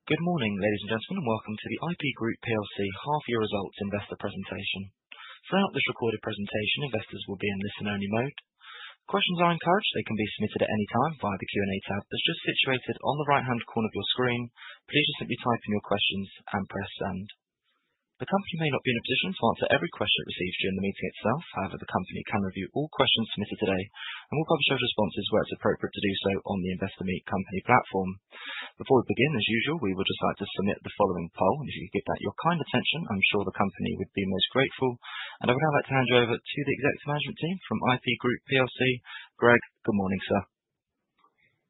Good morning, ladies and gentlemen, and welcome to the IP Group plc half-year results investor presentation. Throughout this recorded presentation, investors will be in listen-only mode. Questions are encouraged. They can be submitted at any time via the Q&A tab that's just situated on the right-hand corner of your screen. Please just simply type in your questions and press send. The company may not be in a position to answer every question it receives during the meeting itself. However, the company can review all questions submitted today and will publish those responses where it's appropriate to do so on the Investor Meet Company platform. Before we begin, as usual, we would just like to submit the following poll. If you could give that your kind attention, I'm sure the company would be most grateful. And I would now like to hand you over to the executive management team from IP Group plc. Greg, good morning, sir.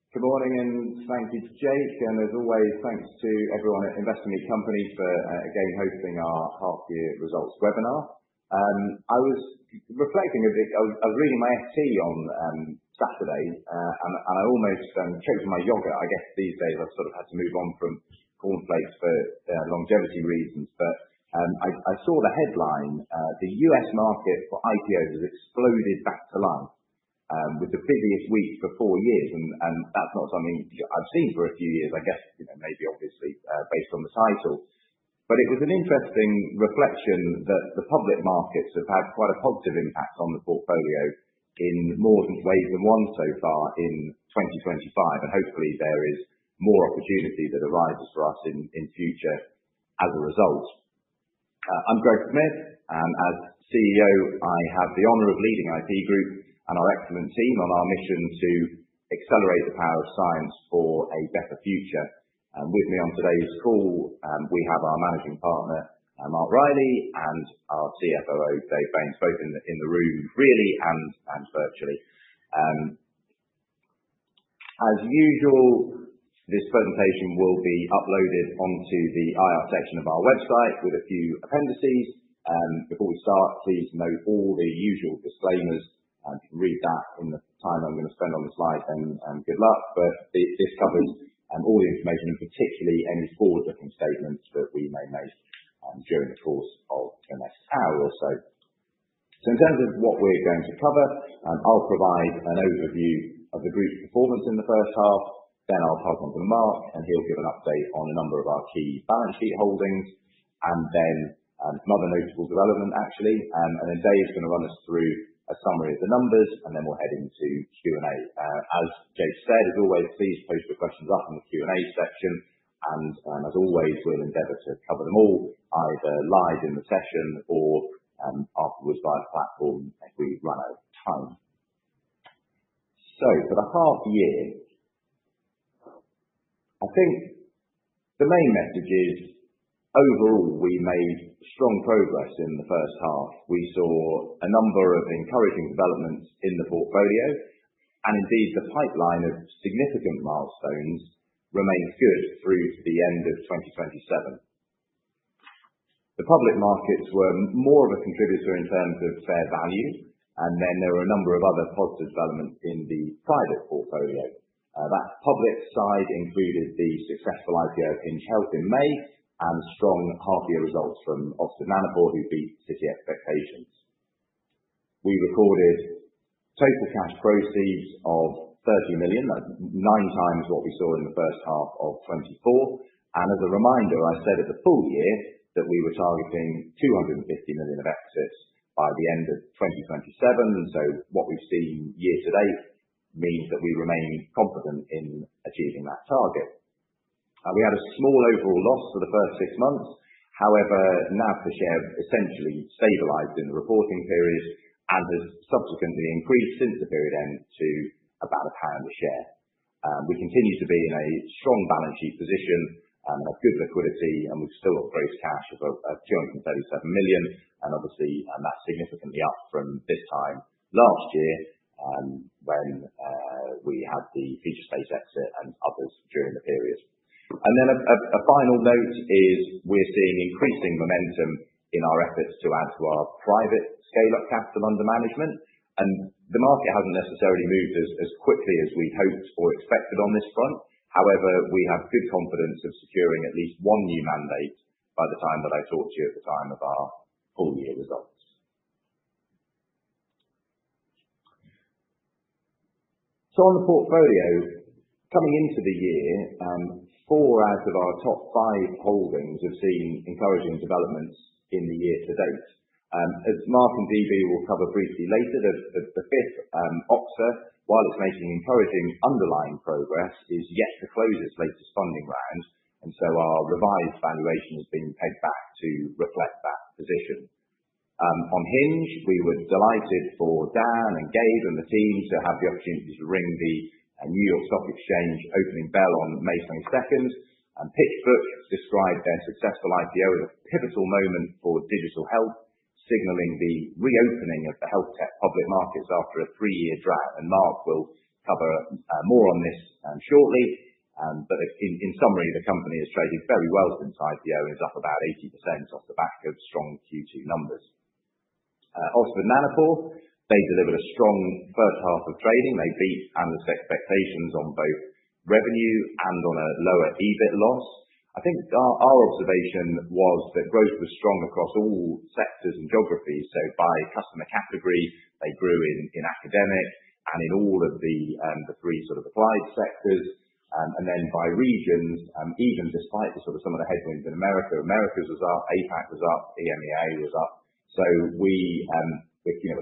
Good morning, and thank you to Jake, and as always, thanks to everyone at Investor Meet Company for again hosting our half-year results webinar. I was reflecting a bit. I was reading my FT on Saturday, and I almost choked on my yogurt. I guess these days I've sort of had to move on from cornflakes for longevity reasons. But I saw the headline: the US market for IPOs has exploded back to life. With the busiest week for 4 years, and that's not something I've seen for a few years, I guess, maybe obviously based on the title. But it was an interesting reflection that the public markets have had quite a positive impact on the portfolio in more ways than one so far in 2025, and hopefully there is more opportunity that arises for us in future as a result. I'm Greg Smith, and as CEO I have the honour of leading IP Group and our excellent team on our mission to accelerate the power of science for a better future. With me on today's call, we have our managing partner, Mark Riley, and our CFO, Dave Baines, both in the room, really, and virtually. As usual, this presentation will be uploaded onto the IR section of our website with a few appendices. Before we start, please note all the usual disclaimers. You can read that in the time I'm going to spend on the slide, and good luck. But this covers all the information, and particularly any forward-looking statements that we may make during the course of the next hour or so. So in terms of what we're going to cover, I'll provide an overview of the group's performance in the first half. Then I'll pass on to Mark, and he'll give an update on a number of our key balance sheet holdings, and then some other notable development, actually. And then Dave's going to run us through a summary of the numbers, and then we'll head into Q&A. As Jake said, as always, please post your questions up in the Q&A section, and as always, we'll endeavour to cover them all, either live in the session or afterwards via the platform if we run out of time. So, for the half year, I think the main message is, overall, we made strong progress in the first half. We saw a number of encouraging developments in the portfolio, and indeed the pipeline of significant milestones remains good through to the end of 2027. The public markets were more of a contributor in terms of fair value, and then there were a number of other positive developments in the private portfolio. That public side included the successful IPO of Hinge Health in May, and strong half-year results from Oxford Nanopore, who beat city expectations. We recorded total cash proceeds of 30 million, that's 9 times what we saw in the first half of 24. And as a reminder, I said at the full year that we were targeting 250 million of exits by the end of 2027. And so what we've seen year to date means that we remain confident in achieving that target. We had a small overall loss for the first 6 months. However, NAV per share essentially stabilised in the reporting period and has subsequently increased since the period end to about £1 a share. We continue to be in a strong balance sheet position and have good liquidity, and we've still got gross cash of 237 million, and obviously that's significantly up from this time last year when we had the Featurespace exit and others during the period. And then a final note is we're seeing increasing momentum in our efforts to add to our private scale-up capital under management, and the market hasn't necessarily moved as quickly as we hoped or expected on this front. However, we have good confidence of securing at least one new mandate by the time that I talk to you at the time of our full year results. So on the portfolio, coming into the year, 4 out of our top 5 holdings have seen encouraging developments in the year to date. As Mark and DB will cover briefly later, the fifth, Oxa, while it's making encouraging underlying progress, is yet to close its latest funding round, and so our revised valuation has been pegged back to reflect that position. On Hinge, we were delighted for Dan and Gabe and the team to have the opportunity to ring the New York Stock Exchange opening bell on May 22nd. PitchBook described their successful IPO as a pivotal moment for digital health, signalling the reopening of the health tech public markets after a 3-year drought. And Mark will cover more on this shortly. But in summary, the company has traded very well since IPO and is up about 80% off the back of strong Q2 numbers. Oxford Nanopore, they delivered a strong first half of trading. They beat analyst expectations on both revenue and on a lower EBIT loss. I think our observation was that growth was strong across all sectors and geographies. So by customer category, they grew in academic and in all of the 3 sort of applied sectors. And then by regions, even despite some of the headwinds in Americas was up, APAC was up, EMEA was up. So we're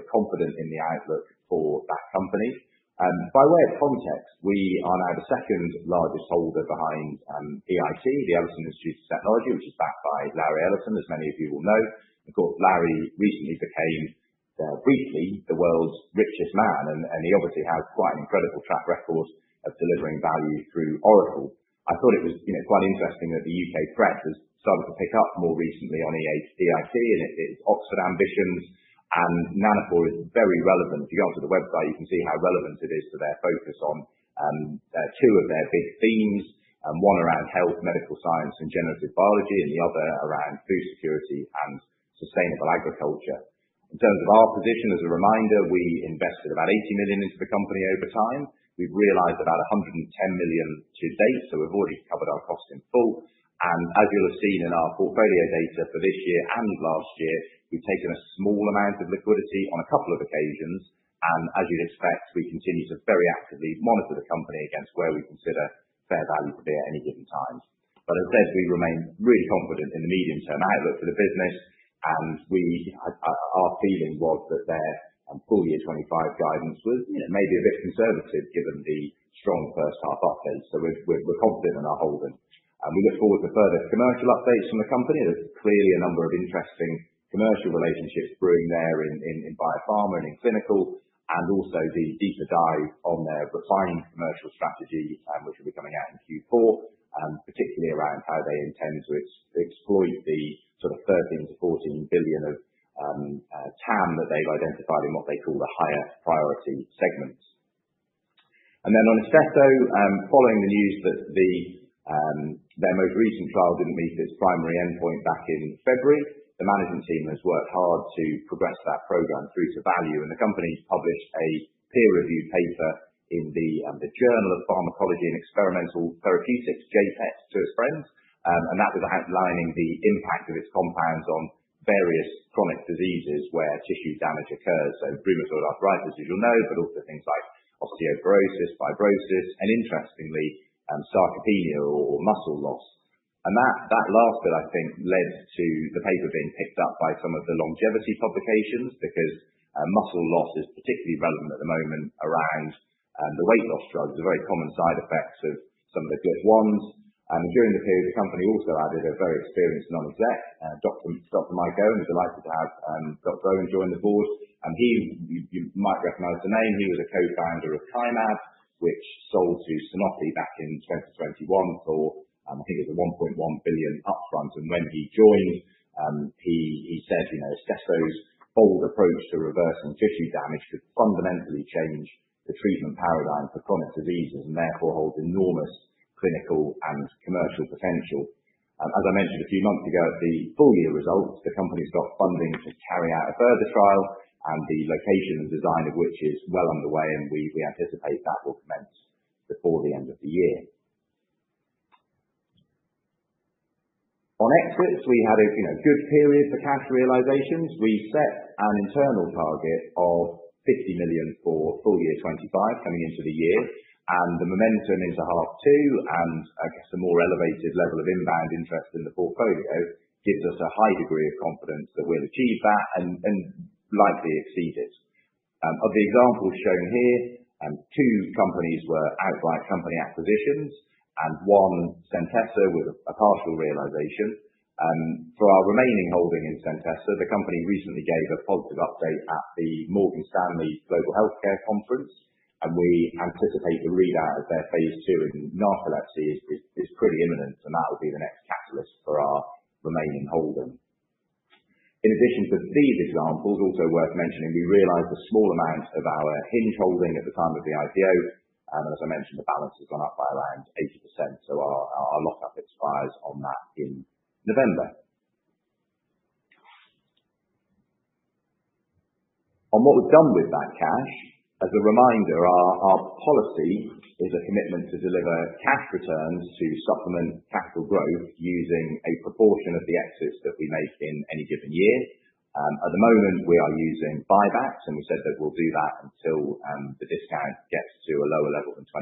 confident in the outlook for that company. By way of context, we are now the second largest holder behind EIT, the Ellison Institute of Technology, which is backed by Larry Ellison, as many of you will know. Of course, Larry recently became briefly the world's richest man, and he obviously has quite an incredible track record of delivering value through Oracle. I thought it was quite interesting that the UK press has started to pick up more recently on EIT and its Oxford ambitions, and Nanopore is very relevant. If you go onto the website, you can see how relevant it is to their focus on 2 of their big themes, one around health, medical science and generative biology, and the other around food security and sustainable agriculture. In terms of our position, as a reminder, we invested about 80 million into the company over time. We've realised about 110 million to date, so we've already covered our costs in full. And as you'll have seen in our portfolio data for this year and last year, we've taken a small amount of liquidity on a couple of occasions. And as you'd expect, we continue to very actively monitor the company against where we consider fair value to be at any given time. But as I said, we remain really confident in the medium-term outlook for the business. And our feeling was that their full year 25 guidance was maybe a bit conservative given the strong first half update. So we're confident in our holding. And we look forward to further commercial updates from the company. There's clearly a number of interesting commercial relationships brewing there in biopharma and in clinical, and also the deeper dive on their refined commercial strategy, which will be coming out in Q4, particularly around how they intend to exploit the sort of 13 to 14 billion of TAM that they've identified in what they call the higher priority segments. And then on Istesso, following the news that their most recent trial didn't meet its primary endpoint back in February, the management team has worked hard to progress that program through to value, and the company's published a peer-reviewed paper in the Journal of Pharmacology and Experimental Therapeutics, JPET to its friends, and that was outlining the impact of its compounds on various chronic diseases where tissue damage occurs, so rheumatoid arthritis, as you'll know, but also things like osteoporosis, fibrosis, and interestingly, sarcopenia or muscle loss. And that last bit, I think, led to the paper being picked up by some of the longevity publications, because muscle loss is particularly relevant at the moment around the weight loss drugs, the very common side effects of some of the GLP-1s. And during the period, the company also added a very experienced non-exec, Dr. Mike Owen. We're delighted to have Dr. Owen join the board. And you might recognise the name. He was a co-founder of Kymab, which sold to Sanofi back in 2021 for, I think it was a 1.1 billion upfront. And when he joined, he said, Istesso's bold approach to reversing tissue damage could fundamentally change the treatment paradigm for chronic diseases and therefore holds enormous clinical and commercial potential. As I mentioned a few months ago at the full year results, the company's got funding to carry out a further trial, and the location and design of which is well underway, and we anticipate that will commence before the end of the year. On exits, we had a good period for cash realizations. We set an internal target of 50 million for full year 25 coming into the year, and the momentum into half two, and I guess a more elevated level of inbound interest in the portfolio gives us a high degree of confidence that we'll achieve that and likely exceed it. Of the examples shown here, two companies were outright company acquisitions, and one Centessa with a partial realization. For our remaining holding in Centessa, the company recently gave a positive update at the Morgan Stanley Global Healthcare Conference, and we anticipate the readout of their phase 2 in narcolepsy is pretty imminent, and that will be the next catalyst for our remaining holding. In addition to these examples, also worth mentioning, we realized a small amount of our Hinge holding at the time of the IPO, and as I mentioned, the balance has gone up by around 80%, so our lock-up expires on that in November. On what we've done with that cash, as a reminder, our policy is a commitment to deliver cash returns to supplement capital growth using a proportion of the exits that we make in any given year. At the moment, we are using buybacks, and we said that we'll do that until the discount gets to a lower level than 20%.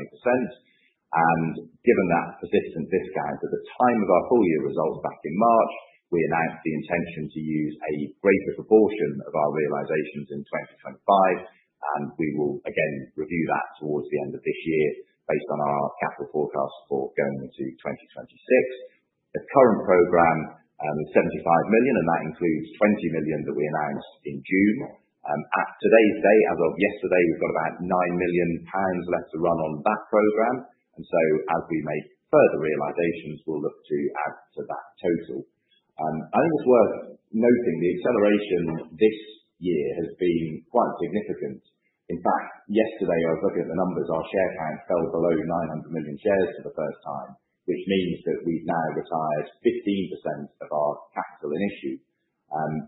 And given that persistent discount, at the time of our full year results back in March, we announced the intention to use a greater proportion of our realizations in 2025, and we will again review that towards the end of this year based on our capital forecast for going into 2026. The current program is 75 million, and that includes 20 million that we announced in June. At today's date, as of yesterday, we've got about 9 million pounds left to run on that program, and so as we make further realizations, we'll look to add to that total. I think it's worth noting the acceleration this year has been quite significant. In fact, yesterday I was looking at the numbers, our share count fell below 900 million shares for the first time, which means that we've now retired 15% of our capital in issue.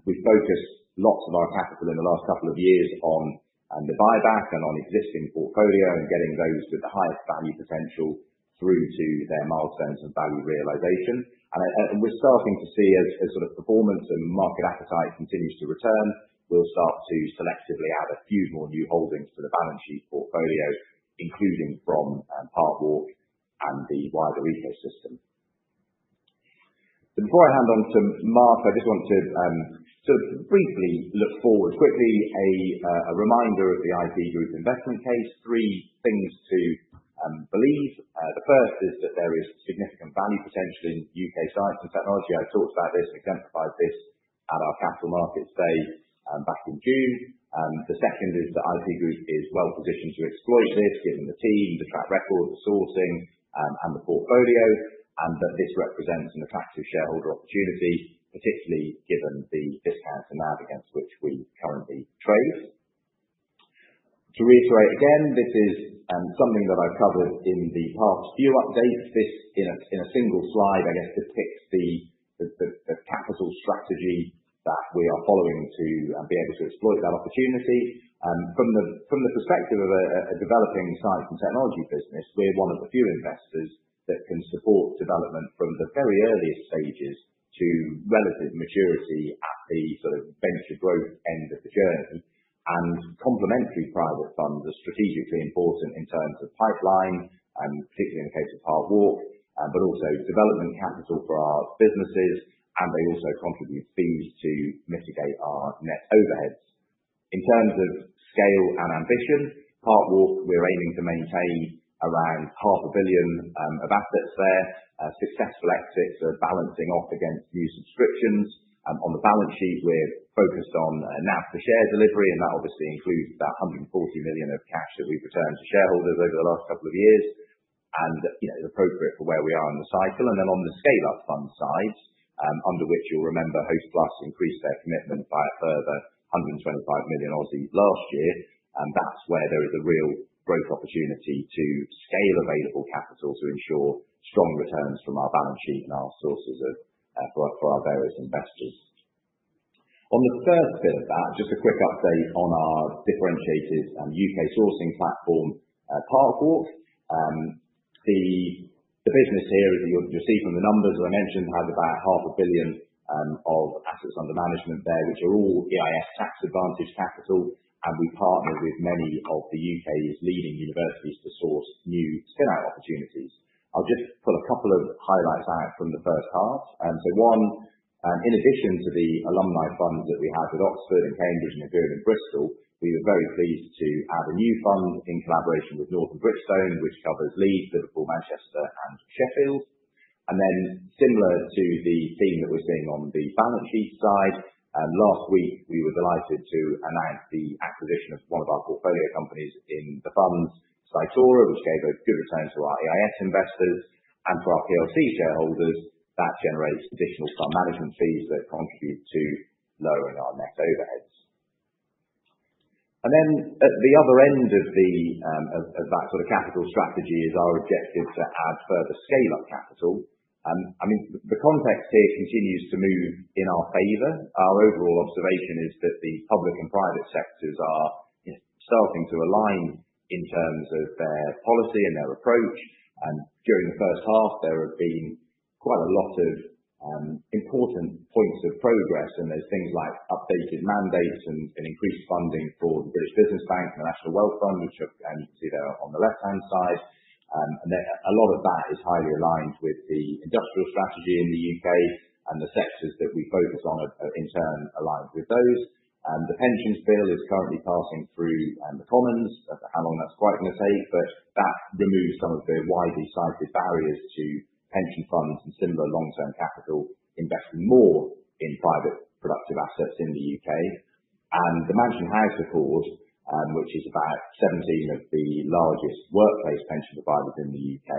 We've focused lots of our capital in the last couple of years on the buyback and on existing portfolio and getting those with the highest value potential through to their milestones and value realization. And we're starting to see as sort of performance and market appetite continues to return, we'll start to selectively add a few more new holdings to the balance sheet portfolio, including from Parkwalk and the wider ecosystem. So before I hand on to Mark, I just want to sort of briefly look forward. Quickly, a reminder of the IP Group investment case. Three things to believe. The first is that there is significant value potential in UK science and technology. I talked about this, exemplified this at our Capital Markets Day back in June. The second is that IP Group is well positioned to exploit this, given the team, the track record, the sourcing, and the portfolio, and that this represents an attractive shareholder opportunity, particularly given the discount to NAV against which we currently trade. To reiterate again, this is something that I've covered in the past few updates. This, in a single slide, I guess, depicts the capital strategy that we are following to be able to exploit that opportunity. From the perspective of a developing science and technology business, we're one of the few investors that can support development from the very earliest stages to relative maturity at the sort of venture growth end of the journey. And complementary private funds are strategically important in terms of pipeline, particularly in the case of Parkwalk, but also development capital for our businesses, and they also contribute fees to mitigate our net overheads. In terms of scale and ambition, Parkwalk, we're aiming to maintain around £500 million of assets there. Successful exits are balancing off against new subscriptions. On the balance sheet, we're focused on NAV per share delivery, and that obviously includes that 140 million of cash that we've returned to shareholders over the last couple of years, and is appropriate for where we are in the cycle. And then on the scale-up fund side, under which you'll remember Host Plus increased their commitment by a further 125 million Aussie last year, and that's where there is a real growth opportunity to scale available capital to ensure strong returns from our balance sheet and our sources of for our various investors. On the first bit of that, just a quick update on our differentiated UK sourcing platform, Parkwalk. The business here, as you'll see from the numbers, as I mentioned, has about £500 million of assets under management there, which are all EIS tax advantage capital. and we partner with many of the UK's leading universities to source new spin-out opportunities. I'll just pull a couple of highlights out from the first half. So one, in addition to the alumni funds that we have with Oxford and Cambridge and Imperial and Bristol, we were very pleased to add a new fund in collaboration with Northern Bridgestone, which covers Leeds, Liverpool, Manchester and Sheffield. And then similar to the theme that we're seeing on the balance sheet side, last week we were delighted to announce the acquisition of one of our portfolio companies in the funds, Cytora, which gave a good return to our EIS investors, and for our PLC shareholders, that generates additional fund management fees that contribute to lowering our net overheads. And then at the other end of that sort of capital strategy is our objective to add further scale-up capital. The context here continues to move in our favour. Our overall observation is that the public and private sectors are starting to align in terms of their policy and their approach. And during the first half, there have been quite a lot of important points of progress, and there's things like updated mandates and increased funding for the British Business Bank and the National Wealth Fund, which you can see there on the left-hand side. And a lot of that is highly aligned with the industrial strategy in the UK, and the sectors that we focus on are in turn aligned with those. The pensions bill is currently passing through the Commons. How long that's quite going to take, but that removes some of the widely cited barriers to pension funds and similar long-term capital investing more in private productive assets in the UK. And the Mansion House Accord, which is about 17 of the largest workplace pension providers in the UK,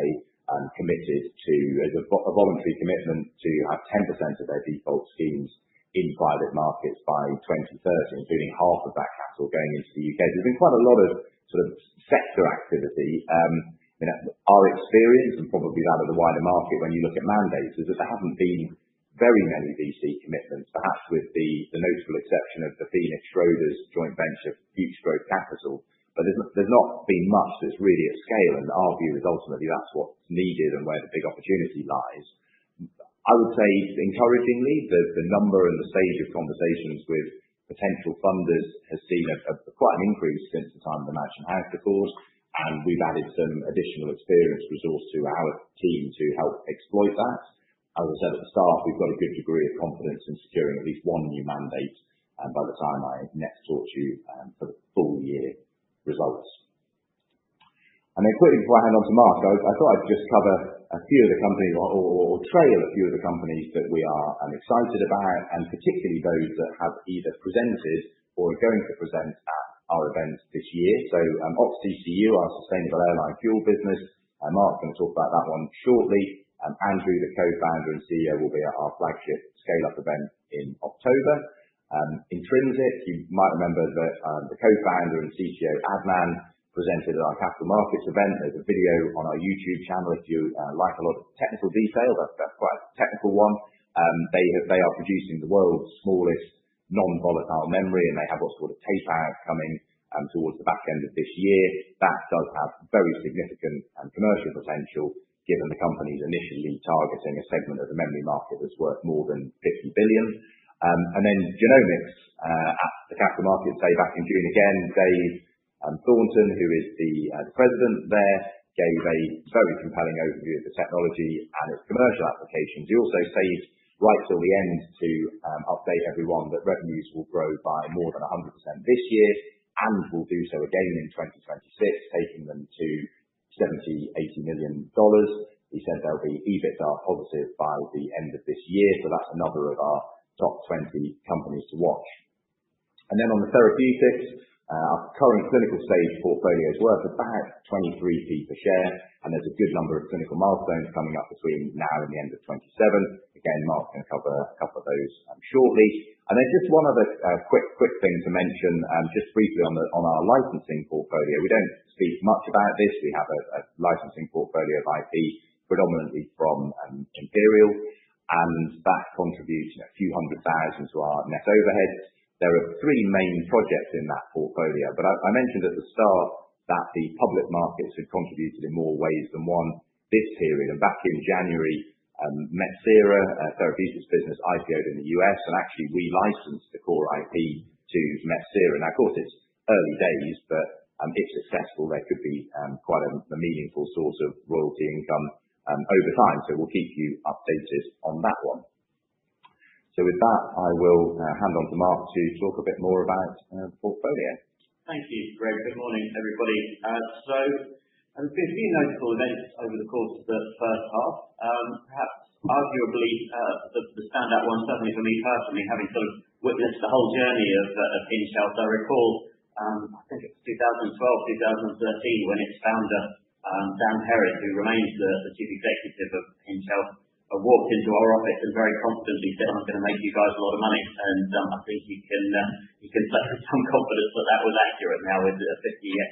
committed to, as a voluntary commitment, to have 10% of their default schemes in private markets by 2030, including half of that capital going into the UK. There's been quite a lot of sort of sector activity. Our experience, and probably that of the wider market when you look at mandates, is that there haven't been very many VC commitments, perhaps with the notable exception of the Phoenix Schroders joint venture Future Growth Capital. But there's not been much that's really at scale, and our view is ultimately that's what's needed and where the big opportunity lies. I would say, encouragingly, the number and the stage of conversations with potential funders has seen quite an increase since the time of the Mansion House Accord, and we've added some additional experienced resource to our team to help exploit that. As I said at the start, we've got a good degree of confidence in securing at least one new mandate by the time I next talk to you for the full year results. And then quickly before I hand on to Mark, I thought I'd just cover a few of the companies or trail a few of the companies that we are excited about, and particularly those that have either presented or are going to present at our event this year. So OxCCU, our sustainable airline fuel business, Mark's going to talk about that one shortly. Andrew, the co-founder and CEO, will be at our flagship scale-up event in October. Intrinsic, you might remember that the co-founder and CTO Adnan presented at our capital markets event. There's a video on our YouTube channel if you like a lot of technical detail. That's quite a technical one. They are producing the world's smallest non-volatile memory, and they have what's called a tape-out coming towards the back end of this year. That does have very significant commercial potential, given the company's initially targeting a segment of the memory market that's worth more than 50 billion. And then Genomics, at the capital markets day back in June again, Dave Thornton, who is the president there, gave a very compelling overview of the technology and its commercial applications. He also saved right till the end to update everyone that revenues will grow by more than 100% this year, and will do so again in 2026, taking them to $70-80 million. He said they'll be EBITDA positive by the end of this year, so that's another of our top 20 companies to watch. And then on the therapeutics, our current clinical stage portfolio is worth about 23p per share, and there's a good number of clinical milestones coming up between now and the end of 27. Again, Mark's going to cover a couple of those shortly. And then just one other quick thing to mention, just briefly on our licensing portfolio. We don't speak much about this. We have a licensing portfolio of IP predominantly from Imperial, and that contributes a few $100,000 to our net overheads. There are three main projects in that portfolio, but I mentioned at the start that the public markets had contributed in more ways than one this period. And back in January, Metsera, a therapeutics business, IPO'd in the US, and actually we licensed the core IP to Metsera. Now, of course, it's early days, but if successful, there could be quite a meaningful source of royalty income over time. So we'll keep you updated on that one. So with that, I will hand on to Mark to talk a bit more about the portfolio. Thank you, Greg. Good morning, everybody. So there's been a few notable events over the course of the first half. Perhaps arguably the standout one, certainly for me personally, having sort of witnessed the whole journey of Hinge Health. I recall, I think it was 2012, 2013, when its founder, Dan Perry, who remains the chief executive of Hinge Health, walked into our office and very confidently said, "I'm going to make you guys a lot of money." And I think you can say with some confidence that that was accurate now, with a 50x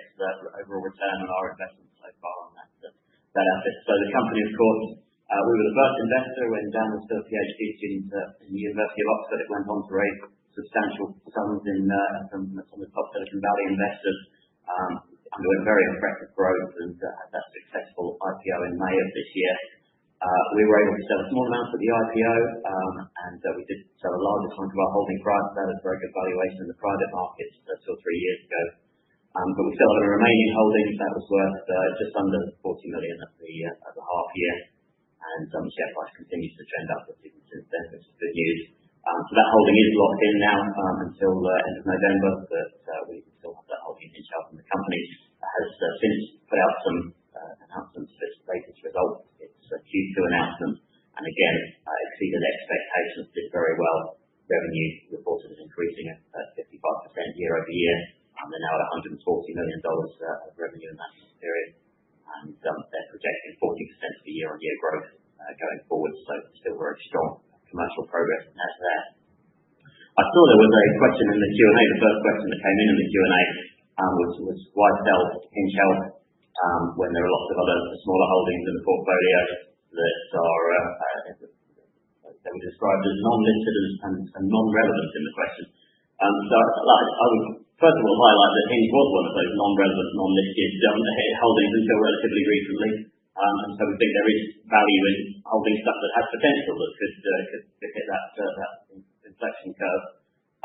overall return on our investment so far on that asset. So the company, of course, we were the first investor when Dan was still a PhD student in the University of Oxford. It went on to raise substantial sums from the top Silicon Valley investors. Underwent very impressive growth and had that successful IPO in May of this year. We were able to sell a small amount at the IPO, and we did sell a larger chunk of our holding price. That was a very good valuation in the private markets 2 or 3 years ago. But we still have a remaining holding that was worth just under 40 million at the half year, and the share price continues to trend upwards even since then, which is good news. So that holding is locked in now until the end of November, but we still have that holding in Health, and the company has since put out some announcements of its latest results. It's a Q2 announcement, and again, exceeded expectations, did very well. Revenue reported as increasing at 55% year over year, and they're now at $140 million of revenue in that period, and they're projecting 40% for year-on-year growth going forward, so still very strong commercial progress there. I saw there was a question in the Q&A. The first question that came in the Q&A was why sell Hinge Health when there are lots of other smaller holdings in the portfolio that are they were described as non-listed and non-relevant in the question. So I would first of all highlight that Hinge was one of those non-relevant, non-listed holdings until relatively recently. And so we think there is value in holding stuff that has potential that could hit that inflection curve.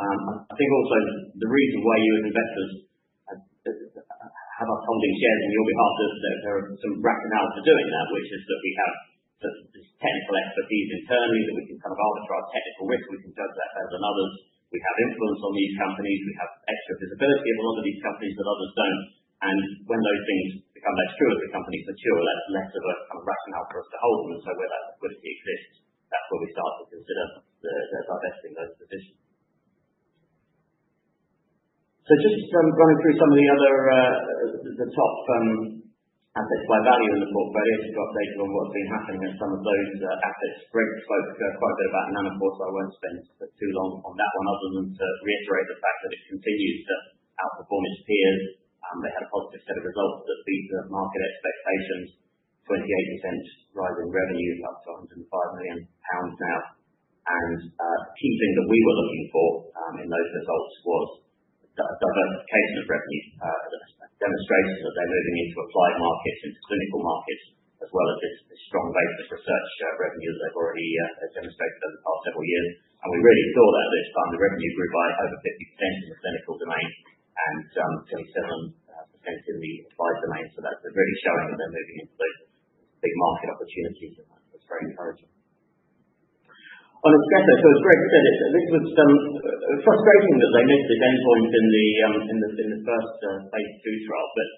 I think also the reason why you as investors have us holding shares on your behalf, there are some rationale for doing that, which is that we have this technical expertise internally, that we can kind of arbitrage technical risk, we can judge that better than others. We have influence on these companies, we have extra visibility of a lot of these companies that others don't. And when those things become less true as the companies mature, that's less of a kind of rationale for us to hold them. And so where that liquidity exists, that's where we start to consider divesting those positions. So just running through some of the other, the top assets by value in the portfolio, to got updated on what's been happening at some of those assets. Greg spoke quite a bit about Nanopore, so I won't spend too long on that one, other than to reiterate the fact that it continues to outperform its peers. They had a positive set of results that beat the market expectations, 28% rise in revenue, up to £105 million now. And the key thing that we were looking for in those results was diversification of revenue, demonstration that they're moving into applied markets, into clinical markets, as well as this strong base of research revenue that they've already demonstrated over the past several years. And we really saw that this time. The revenue grew by over 50% in the clinical domain and 27% in the applied domain. So that's really showing that they're moving into those big market opportunities, and that's very encouraging. On Espresso, so as Greg said, this was frustrating that they missed this endpoint in the first phase 2 trial, but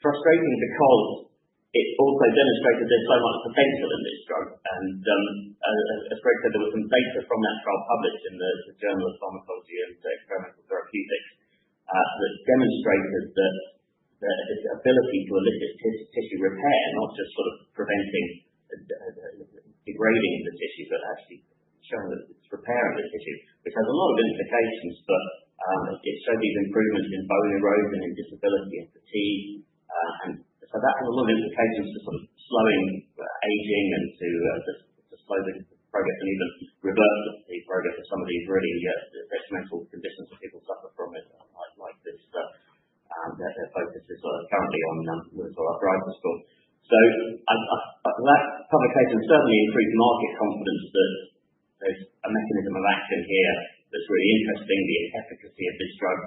frustrating because it also demonstrated there's so much potential in this drug. And as Greg said, there was some data from that trial published in the Journal of Pharmacology and Experimental Therapeutics that demonstrated that its ability to elicit tissue repair, not just sort of preventing degrading the tissue, but actually showing that it's repairing the tissue, which has a lot of implications, but it showed these improvements in bone erosion, in disability and fatigue, and so that has a lot of implications to sort of slowing aging and to slow the progress and even reverse the progress of some of these really detrimental conditions that people suffer from it, like this. Their focus is currently on rheumatoid arthritis. So that publication certainly increased market confidence that there's a mechanism of action here that's really interesting. The efficacy of this drug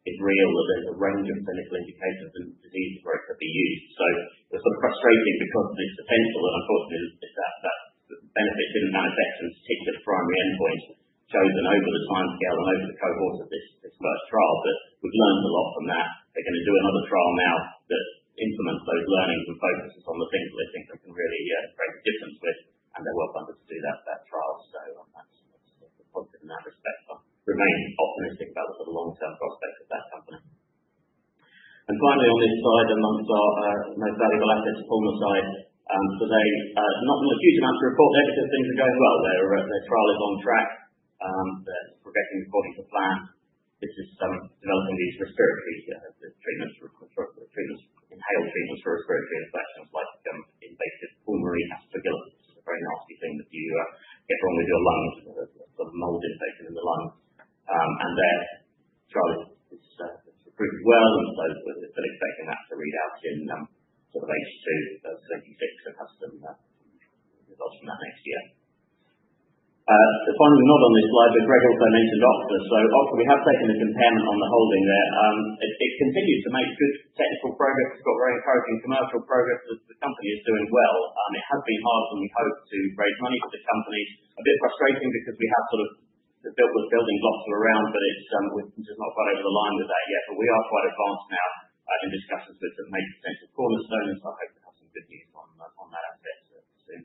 is real that there's a range of clinical indicators and diseases where it could be used. So it was sort of frustrating because of its potential, and unfortunately that benefit didn't manifest in this particular primary endpoint chosen over the timescale and over the cohort of this first trial. But we've learned a lot from that. They're going to do another trial now that implements those learnings and focuses on the things that they think they can really create a difference with, and they're well funded to do that trial. So that's positive in that respect. I remain optimistic about the sort of long-term prospects of that company. And finally, on this slide, amongst our most valuable assets, Pulmon side, today, not a huge amount to report there because things are going well. Their trial is on track. They're progressing according to plan. This is developing these respiratory treatments, inhaled treatments for respiratory infections like invasive pulmonary aspergillosis, which is a very nasty thing that you get wrong with your lungs, a sort of mold infection in the lungs. And their trial is recruited well, and so we're still expecting that to read out in sort of H2 26 and have some results from that next year. Finally, not on this slide, but Greg also mentioned Oxford. So Oxford, we have taken this impairment on the holding there. It continues to make good technical progress. It's got very encouraging commercial progress. The company is doing well. It has been hard when we hoped to raise money for the company. A bit frustrating because we have sort of built with building blocks all around, but we're just not quite over the line with that yet. But we are quite advanced now in discussions with some major potential cornerstones. So I hope to have some good news on that aspect soon.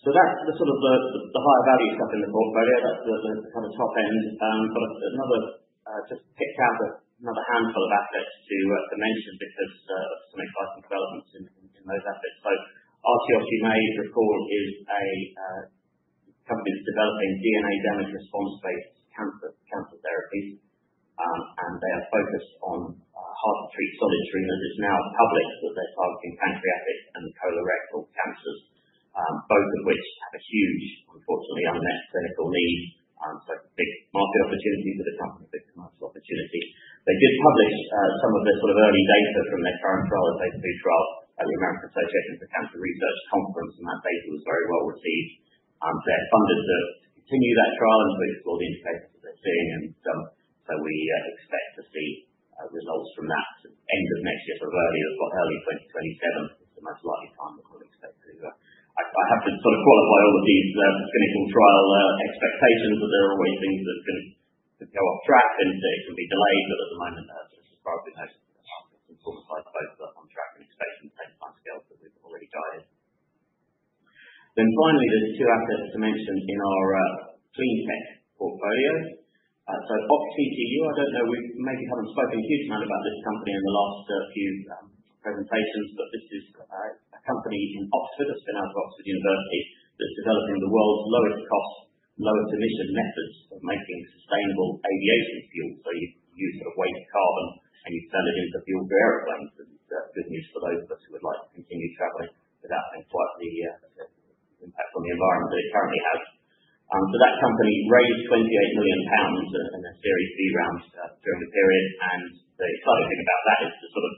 So that's the sort of the higher value stuff in the portfolio. That's the kind of top end. But another just picked out another handful of assets to mention because of some exciting developments in those assets. So Artios, you may recall, is a company that's developing DNA damage response-based cancer therapies, and they are focused on hard-to-treat solid tumors. It's now public that they're targeting pancreatic and colorectal cancers, both of which have a huge, unfortunately, unmet clinical need. So big market opportunity for the company, big commercial opportunity. They did publish some of their sort of early data from their current trial, the phase 2 trial, at the American Association for Cancer Research conference, and that data was very well received. They're funded to continue that trial and to explore the indicators that they're seeing, and so we expect to see results from that end of next year, sort of early 2027 is the most likely time that we'll expect to. I have to sort of qualify all of these clinical trial expectations, that there are always things that can go off track and it can be delayed, but at the moment, as far as we know, both on track and expecting the same time scales that we've already guided. Then finally, there's two assets to mention in our clean tech portfolio. So OxCTU, I don't know, we maybe haven't spoken a huge amount about this company in the last few presentations, but this is a company in Oxford, a spin out of Oxford University, that's developing the world's lowest cost, lowest emission methods of making sustainable aviation fuel. So you use sort of waste carbon and you turn it into fuel for aeroplanes. And good news for those of us who would like to continue travelling without having quite the impact on the environment that it currently has. So that company raised £28 million in a Series B round during the period, and the exciting thing about that is the sort of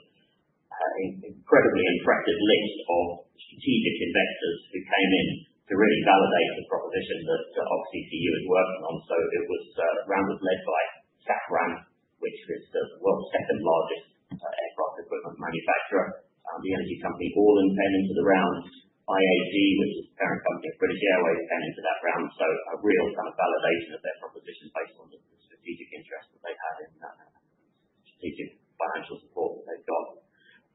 incredibly impressive list of strategic investors who came in to really validate the proposition that OxCTU is working on. So it was round was led by Safran, which is the world's second largest aircraft equipment manufacturer. The energy company Orlen came into the round. IAG, which is the parent company of British Airways, came into that round. So a real kind of validation of their proposition based on the strategic interest that they had in strategic financial support that they've got.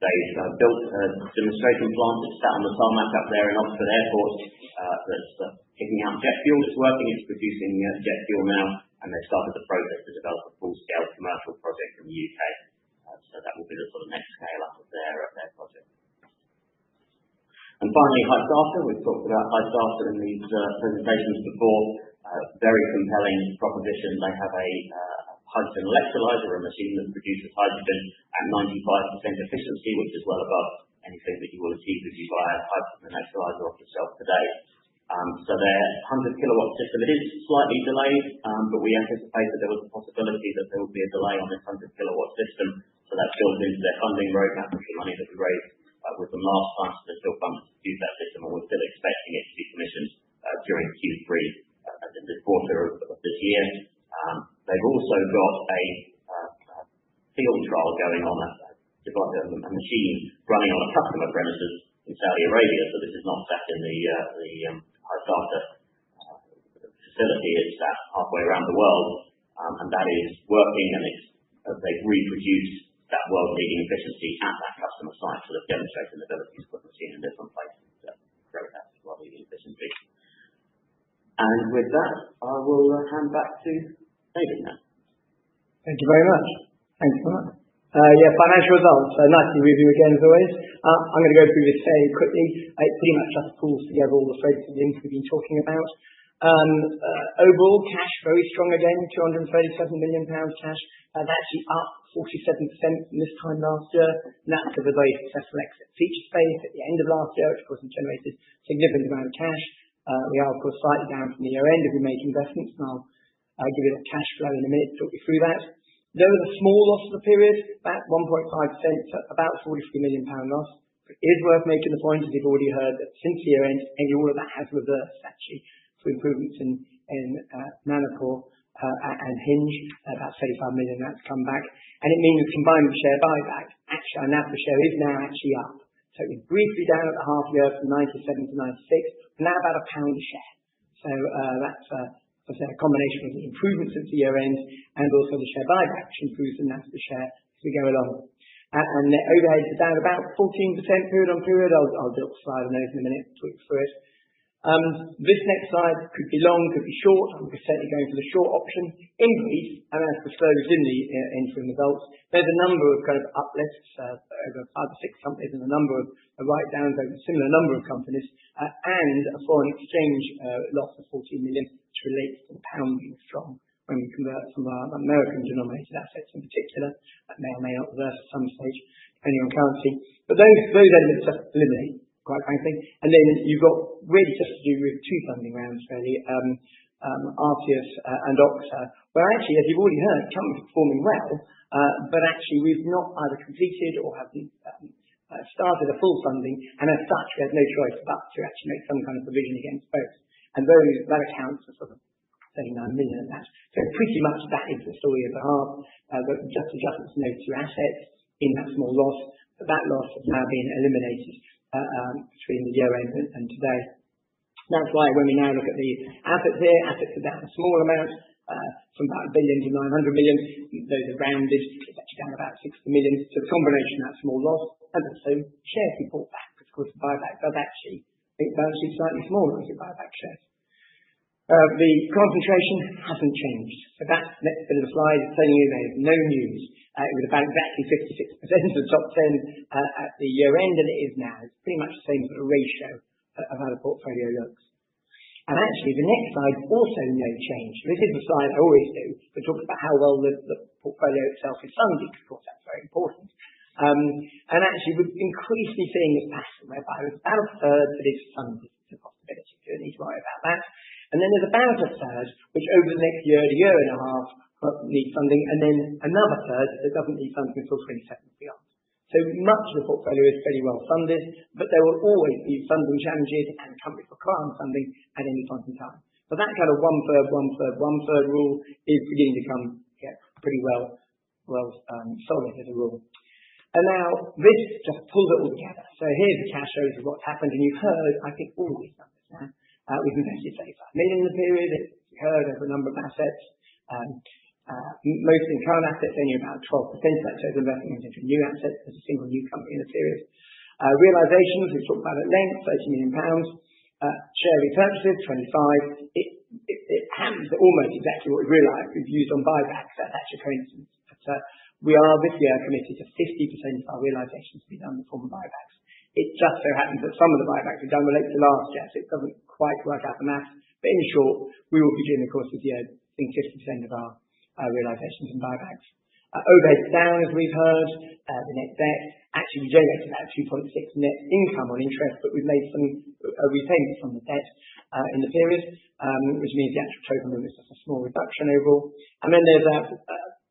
They've built a demonstration plant that's sat on the tarmac up there in Oxford Airport that's kicking out jet fuel. It's working, it's producing jet fuel now, and they've started the process to develop a full-scale commercial project in the UK. So that will be the sort of next scale up of their project. And finally, Hysata. We've talked about Hysata in these presentations before. Very compelling proposition. They have a hydrogen electrolyzer, a machine that produces hydrogen at 95% efficiency, which is well above anything that you will achieve if you buy a hydrogen electrolyzer off the shelf today. So their 100 kilowatt system, it is slightly delayed, but we anticipate that there was a possibility that there would be a delay on this 100 kilowatt system. So that's built into their funding roadmap with the money that we raised with them last time. So they're still funded to use that system, and we're still expecting it to be commissioned during Q3 in this quarter of this year. They've also also got a field trial going on, a machine running on a customer premises in Saudi Arabia. So this is not sat in the high data facility. It's sat halfway around the world, and that is working, and they've reproduced that world-leading efficiency at that customer site, so they've demonstrated the ability to put the machine in different places to create that world-leading efficiency. And with that, I will hand back to David now. Thank you very much. Thanks so much. Financial results. Nice to review again as always. I'm going to go through this fairly quickly. It pretty much just pulls together all the threads of the things we've been talking about. Overall cash very strong again, £237 million cash. That's actually up 47% from this time last year. And that's of a very successful exit feature space at the end of last year, which of course has generated a significant amount of cash. We are of course slightly down from the year end if we make investments, and I'll give you a cash flow in a minute to talk you through that. There was a small loss for the period, about 1.5%, about £43 million loss. It is worth making the point, as you've already heard, that since the year end, all of that has reversed actually through improvements in Nanopore and Hinge. About 35 million that's come back. And it means combined with share buyback, actually our NAV per share is now actually up. So it was briefly down at the half year from 97 to 96, now about £1 a share. So that's a combination of the improvements since the year end and also the share buyback, which improves the NAV per share as we go along. And the overheads are down about 14% period on period. I'll do a slide on those in a minute, talk through it. This next slide could be long, could be short. I'm certainly going for the short option. In brief, and as disclosed in the interim results, there's a number of kind of uplifts over 5 or 6 companies and a number of write-downs over a similar number of companies, and a foreign exchange loss of 14 million, which relates to the pound being strong when we convert some of our American-denominated assets in particular. That may or may not reverse at some stage, depending on currency. But those elements just eliminate, quite frankly. And then you've got really just to do with 2 funding rounds, really, Artius and Oxa, where actually, as you've already heard, companies are performing well, but actually we've not either completed or haven't started a full funding, and as such, we have no choice but to actually make some kind of provision against both. And that accounts for sort of 39 million of that. So pretty much that is the story of the half. Just adjustments to those 2 assets in that small loss, but that loss has now been eliminated between the year end and today. That's why when we now look at the assets here, assets are down a small amount, from about 1 billion to 900 million. Those are rounded. It's actually down about 60 million. So the combination of that small loss and also shares we bought back, because of course the buyback does actually make the balance sheet slightly smaller as you buy back shares. The concentration hasn't changed. So that next bit of the slide is telling you there's no news. It was about exactly 56% of the top 10 at the year end, and it is now. It's pretty much the same sort of ratio of how the portfolio looks. And actually, the next slide also no change. This is the slide I always do, but talks about how well the portfolio itself is funded. Of course, that's very important. And actually, we're increasingly seeing this pattern whereby there's about a third that is funded. It's a possibility. You don't need to worry about that. And then there's about a third which over the next year to year and a half need funding, and then another third that doesn't need funding until 27 and beyond. So much of the portfolio is fairly well funded, but there will always be funding challenges and companies requiring funding at any point in time. But that kind of 1/3 rule is beginning to come pretty well solid as a rule. And now this just pulls it all together. So here's the cash shows of what's happened, and you've heard, I think, all these numbers now. We've invested 35 million in the period. You heard over a number of assets. Most in current assets, only about 12% of that total investment into new assets. There's a single new company in the period. Realisations, we've talked about at length, £30 million. Share repurchases, 25. It happens that almost exactly what we've realised we've used on buybacks. That's actually a coincidence. But we are this year committed to 50% of our realisations to be done in the form of buybacks. It just so happens that some of the buybacks we've done relate to last year, so it doesn't quite work out the maths. But in short, we will begin, of course, this year, I think 50% of our realisations and buybacks. Overheads down, as we've heard. The net debt, actually we generated about 2.6 net income on interest, but we've made some repayments on the debt in the period, which means the actual total number is just a small reduction overall. And then there's a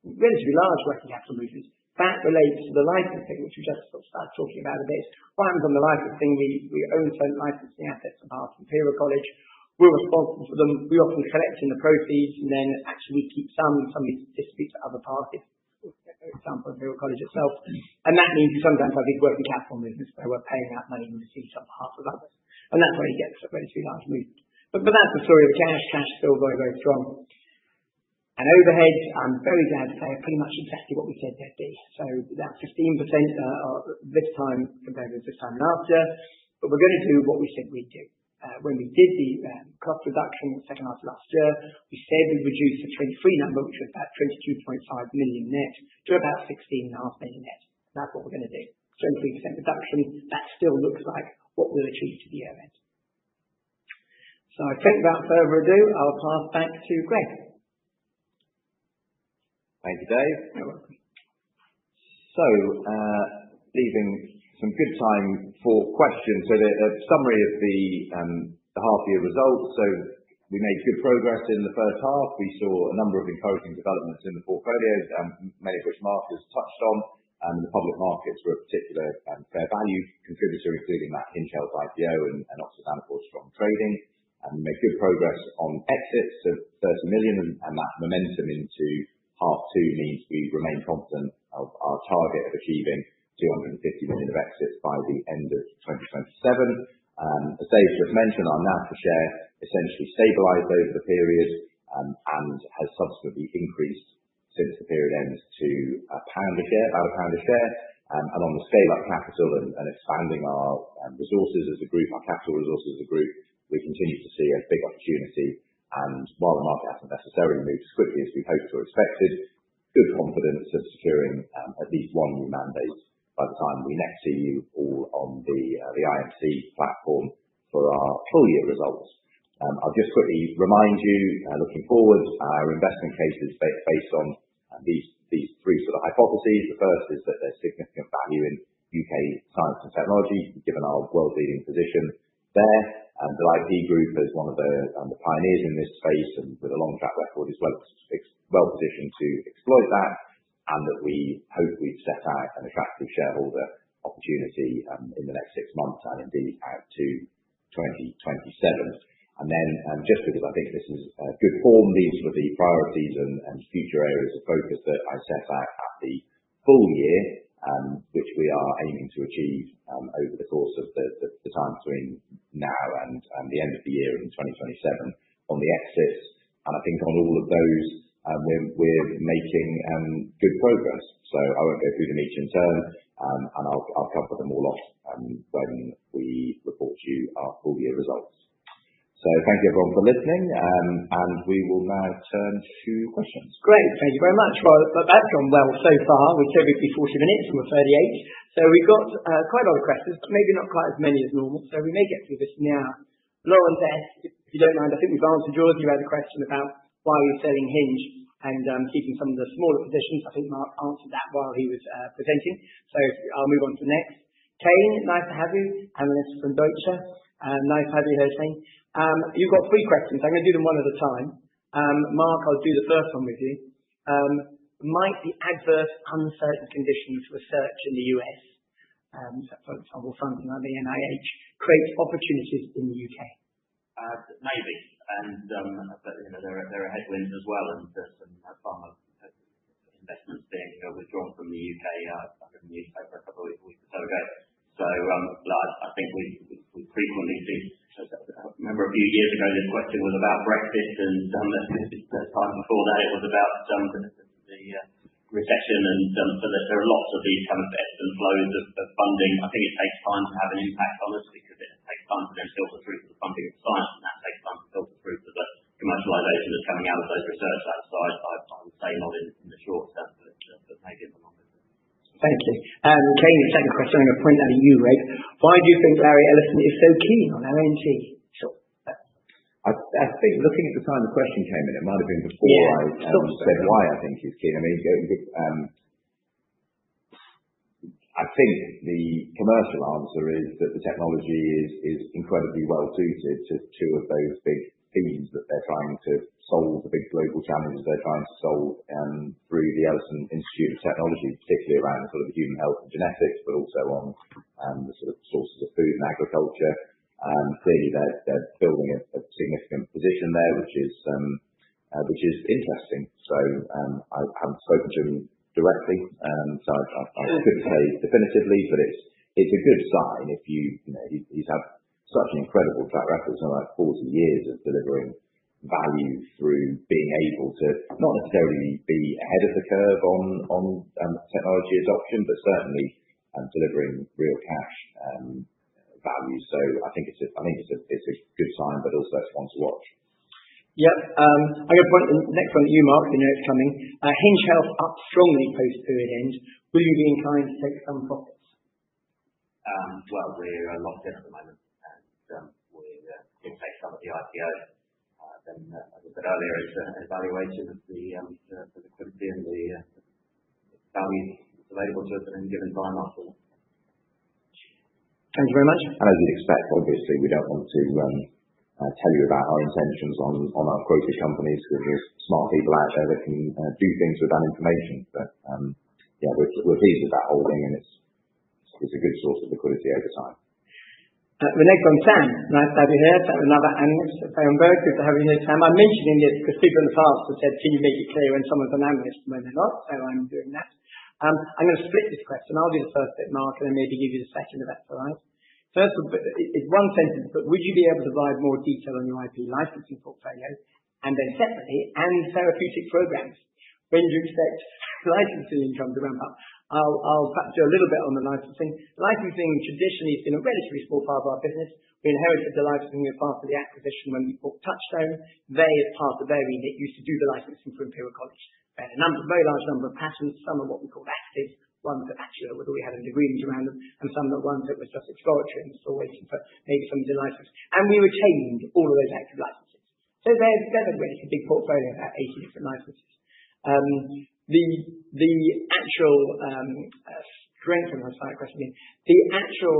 relatively large working capital movement. That relates to the licensing, which we just sort of started talking about a bit. What happens on the licensing? We own certain licensing assets on behalf of Imperial College. We're responsible for them. We often collect in the proceeds, and then actually we keep some we distribute to other parties. For example, Imperial College itself. And that means we sometimes have these working capital movements where we're paying out money and receipts on behalf of others. And that's where you get a relatively large movement. But that's the story of the cash. Cash is still very, very strong. And overheads, I'm very glad to say, are pretty much exactly what we said they'd be. So that's 15% this time compared with this time last year. But we're going to do what we said we'd do. When we did the cost reduction in the second half of last year, we said we'd reduce the 23 number, which was about 22.5 million net, to about 16.5 million net. That's what we're going to do. 23% reduction. That still looks like what we'll achieve to the year end. So I think without further ado, I'll pass back to Greg. Thank you, Dave. You're welcome. So, leaving some good time for questions. So, the summary of the half-year results. So, we made good progress in the first half. We saw a number of encouraging developments in the portfolio, many of which Mark has touched on. The public markets were a particular fair value contributor, including that Hinge Health IPO and Oxford Nanopore strong trading. We made good progress on exits of 30 million, and that momentum into half two means we remain confident of our target of achieving 250 million of exits by the end of 2027. As Dave just mentioned, our NAV per share essentially stabilised over the period and has subsequently increased since the period ends to about £1 a share. And on the scale-up capital and expanding our resources as a group, our capital resources as a group, we continue to see a big opportunity. And while the market hasn't necessarily moved as quickly as we hoped or expected, good confidence of securing at least one new mandate by the time we next see you all on the IMC platform for our full year results. I'll just quickly remind you, looking forward, our investment case is based on these three sort of hypotheses. The first is that there's significant value in UK science and technology, given our world-leading position there. The IP Group is one of the pioneers in this space and with a long track record is well positioned to exploit that, and that we hope we've set out an attractive shareholder opportunity in the next 6 months and indeed out to 2027. And then, just because I think this is good form, these were the priorities and future areas of focus that I set out at the full year, which we are aiming to achieve over the course of the time between now and the end of the year in 2027 on the exits. And I think on all of those, we're making good progress. So I won't go through them each in turn, and I'll cover them all off when we report to you our full year results. So thank you everyone for listening, and we will now turn to questions. Great, thank you very much. Well, that's gone well so far. We said we'd be 40 minutes, and we're 38. So we've got quite a lot of questions, but maybe not quite as many as normal. So we may get through this now. Lawrence S., if you don't mind, I think we've answered yours. You had a question about why we're selling Hinge and keeping some of the smaller positions. I think Mark answered that while he was presenting. So I'll move on to the next. Kane, nice to have you. Analyst from Deutsche. Nice to have you here, Kane. You've got 3 questions. I'm going to do them one at a time. Mark, I'll do the first one with you. Might the adverse, uncertain conditions research in the US, for example, funding like the NIH, create opportunities in the UK? Maybe. And but, there are headwinds as well, and there's some pharma investments being withdrawn from the UK. I read the newspaper a couple of weeks or so ago. So I think we frequently see. I remember a few years ago this question was about Brexit, and the time before that it was about the recession, and so there are lots of these kind of ebbs and flows of funding. I think it takes time to have an impact on us because it takes time to then filter through to the funding of science, and that takes time to filter through to the commercialisation that's coming out of those research labs. So I would say not in the short term, but maybe in the longer term. Thank you. Kane, the second question I'm going to point out at you, Greg. Why do you think Larry Ellison is so keen on LNG? Sure. I think looking at the time the question came in, it might have been before I said why I think he's keen. I mean, I think the commercial answer is that the technology is incredibly well suited to 2 of those big themes that they're trying to solve, the big global challenges they're trying to solve through the Ellison Institute of Technology, particularly around sort of human health and genetics, but also on the sort of sources of food and agriculture. Clearly, they're building a significant position there, which is interesting. So I haven't spoken to him directly, so I couldn't say definitively, but it's a good sign if he's had such an incredible track record, something like 40 years of delivering value through being able to not necessarily be ahead of the curve on technology adoption, but certainly delivering real cash value. So I think it's a good sign, but also it's one to watch. Yep. I'm going to point the next one at you, Mark. You know it's coming. Hinge Health up strongly post period end. Will you be inclined to take some profits? Well, we're locked in at the moment, and we'll take some of the IPO. Then, as I said earlier, it's an evaluation of the liquidity and the value available to us at any given time after. Thank you very much. And as you'd expect, obviously, we don't want to tell you about our intentions on our quoted companies, because there's smart people out there that can do things with that information. But yeah, we're pleased with that holding, and it's a good source of liquidity over time. The next one, Sam. Nice to have you here. Sam, another analyst at Berenberg. Good to have you here, Sam. I'm mentioning this because people in the past have said, can you make it clear when someone's an analyst and when they're not? So I'm doing that. I'm going to split this question. I'll do the first bit, Mark, and then maybe give you the second, if that's all right. First, it's one sentence, but would you be able to provide more detail on your IP licensing portfolio? And then separately, and therapeutic programs. When do you expect licensing income to ramp up? I'll perhaps do a little bit on the licensing. Licensing traditionally has been a relatively small part of our business. We inherited the licensing as part of the acquisition when we bought Touchstone. They, as part of their remit, used to do the licensing for Imperial College. They had a very large number of patents, some of what we called active, ones that actually we had an agreement around them, and some that ones that was just exploratory and still waiting for maybe somebody to license. And we retained all of those active licenses. So they're a really big portfolio, about 80 different licenses. The actual strength of the question again. The actual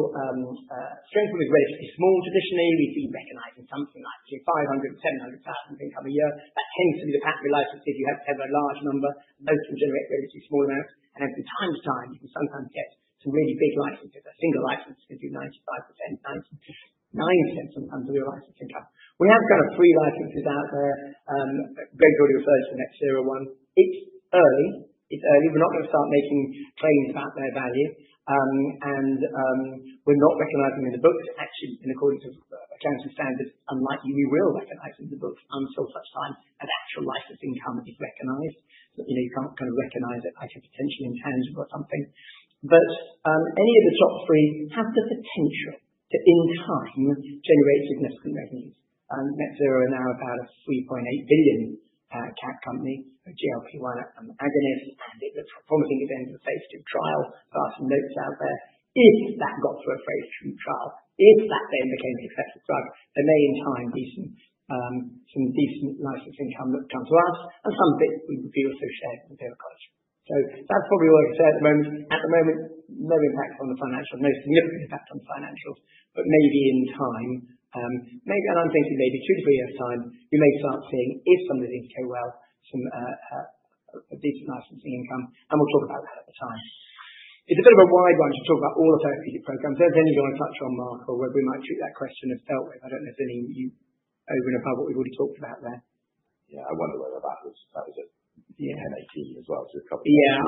strength was relatively small traditionally. We've been recognising something like between 500 and 700,000 income a year. That tends to be the patent licenses. You have to have a large number. Those can generate relatively small amounts. And then from time to time, you can sometimes get some really big licenses. A single license can do 95%, 99% sometimes of your license income. We have kind of 3 licenses out there. Greg already referred to the Net Zero one. It's early. We're not going to start making claims about their value. And we're not recognising in the books. Actually, in accordance with accounting standards, unlikely we will recognise in the books until such time as actual license income is recognised. So, you can't kind of recognise it like a potentially intangible or something. But any of the top 3 have the potential to, in time, generate significant revenues. Net Zero are now about a 3.8 billion cap company, a GLP-1 agonist, and it looks promising at the end of the phase 2 trial. There are some notes out there. If that got through a phase 2 trial, if that then became a successful drug, there may in time be some decent license income that come to us, and some bits we would be also shared with Imperial College. So that's probably all I can say at the moment. At the moment, no impact on the financials, no significant impact on the financials, but maybe in time, maybe, and I'm thinking maybe 2 to 3 years' time, we may start seeing, if some of the things go well, some decent licensing income, and we'll talk about that at the time. It's a bit of a wide one to talk about all the therapeutic programs. There's any you want to touch on, Mark, or whether we might treat that question as dealt with. I don't know if there's any you over and above what we've already talked about there. Yeah, I wonder whether that was it. Yeah. 1018 as well. So a couple. Yeah,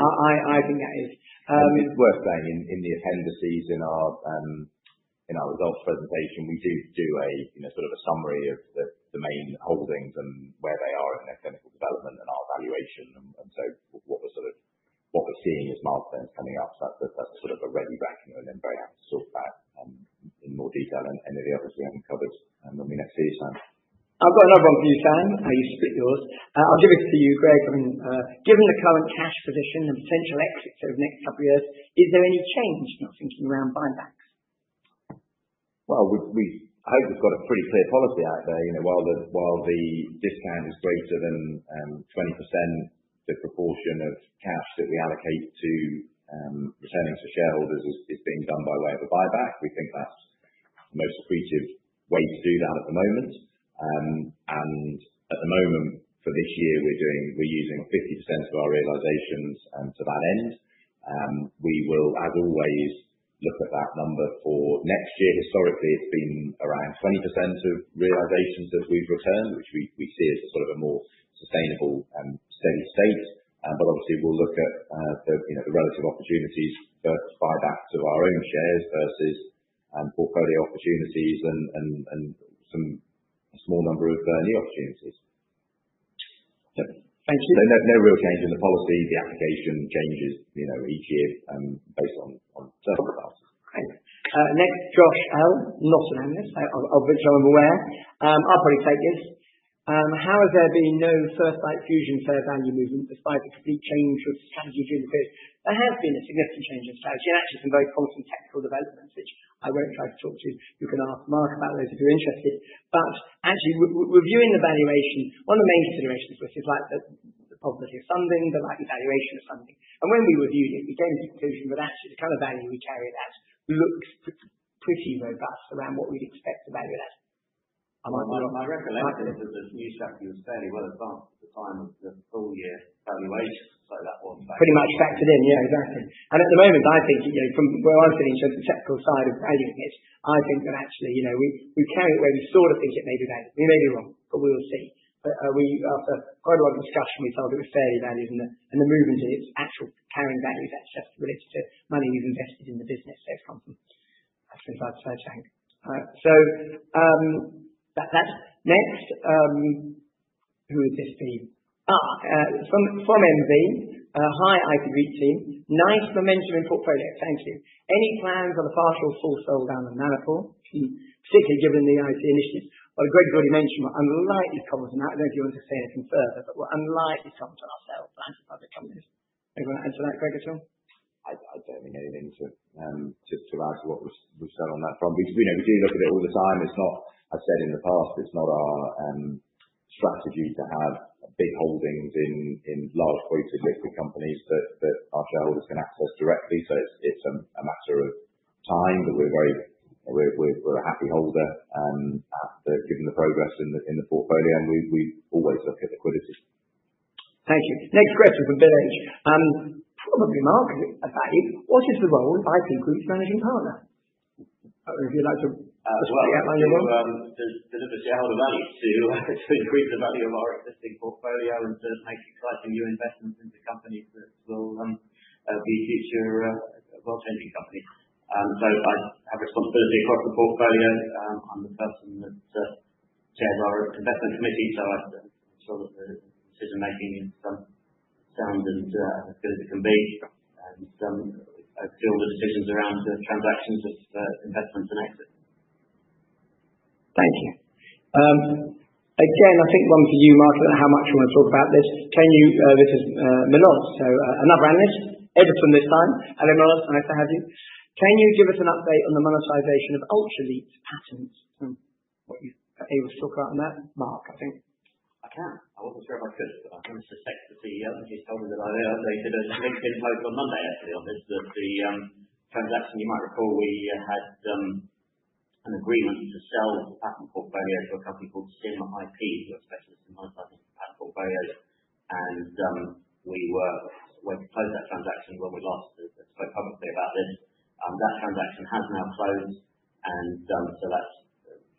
I think that is. It's worth saying in the appendices in our results presentation, we do a sort of a summary of the main holdings and where they are in their clinical development and our valuation, and so what we're seeing as milestones coming up. So that's sort of a ready reckoner, and then very happy to talk about in more detail and any of the others we haven't covered when we next see you, Sam. I've got another one for you, Sam. You split yours. I'll give it to you, Greg. I mean, given the current cash position and potential exits over the next couple of years, is there any change in your thinking around buybacks? Well, I hope we've got a pretty clear policy out there. While the discount is greater than 20%, the proportion of cash that we allocate to returning to shareholders is being done by way of a buyback. We think that's the most accretive way to do that at the moment. And at the moment, for this year, we're using 50% of our realizations to that end. We will, as always, look at that number for next year. Historically, it's been around 20% of realizations that we've returned, which we see as a sort of a more sustainable steady state. But obviously, we'll look at the relative opportunities for buybacks of our own shares versus portfolio opportunities and a small number of new opportunities. Thank you. So no real change in the policy. The application changes, each year based on circumstances. Thanks. Next, Josh L, not an analyst, of which I'm aware. I'll probably take this. How has there been no First Light Fusion fair value movement despite a complete change of strategy during the period? There has been a significant change in strategy and actually some very promising technical developments, which I won't try to talk to. You can ask Mark about those if you're interested. But actually, reviewing the valuation, one of the main considerations was like the probability of funding, the likely valuation of funding. And when we reviewed it, we came to the conclusion that actually the kind of value we carried at looks pretty robust around what we'd expect to value it at. My recollection is that the new strategy was fairly well advanced at the time of the full year valuation, so that was pretty much factored in, yeah, exactly. And at the moment, I think, from where I'm sitting in terms of the technical side of valuing it, I think that actually, we carry it where we sort of think it may be valued. We may be wrong, but we will see. But after quite a lot of discussion, we felt it was fairly valued, and the movement in its actual carrying value is actually just related to money we've invested in the business. So it's come from inside the third tank. That's next. Who would this be? From MV. Hi, IP Group team. Nice momentum in portfolio. Thank you. Any plans on a partial full sell down on Nanopore, particularly given the IT initiatives? Well, Greg's already mentioned we're unlikely to comment on that. I don't know if you want to say anything further, but we're unlikely to comment on our sales plans for public companies. Anyone want to answer that, Greg, at all? I don't think anything to add to what was said on that front. We do look at it all the time. It's not, I've said in the past, it's not our strategy to have big holdings in large quoted liquid companies that our shareholders can access directly. So it's a matter of time, but we're a happy holder given the progress in the portfolio, and we always look at liquidity. Thank you. Next question from Bill H. Probably Mark, about you. What is the role of IP Group's managing partner? If you'd like to outline your role. To deliver shareholder value, to increase the value of our existing portfolio and to make exciting new investments into companies that will be future world-changing companies. So I have responsibility across the portfolio. I'm the person that chairs our investment committee, so I'm sure that the decision making is sound and as good as it can be. And I do all the decisions around the transactions of investments and exit. Thank you. Again, I think one for you, Mark. I don't know how much you want to talk about this. This is Milos, so another analyst, Everton this time. Hello, Milos, nice to have you. Can you give us an update on the monetization of Ultraleap's patents? What you able to talk about on that, Mark? I think I can. I wasn't sure if I could, but I managed to text the CEO, and he's told me that they did a LinkedIn post on Monday actually on this. That the transaction, you might recall, we had an agreement to sell the patent portfolio to a company called Sim IP, who are specialists in monetizing patent portfolios, and we were waiting to close that transaction when we last spoke publicly about this. That transaction has now closed, and so that's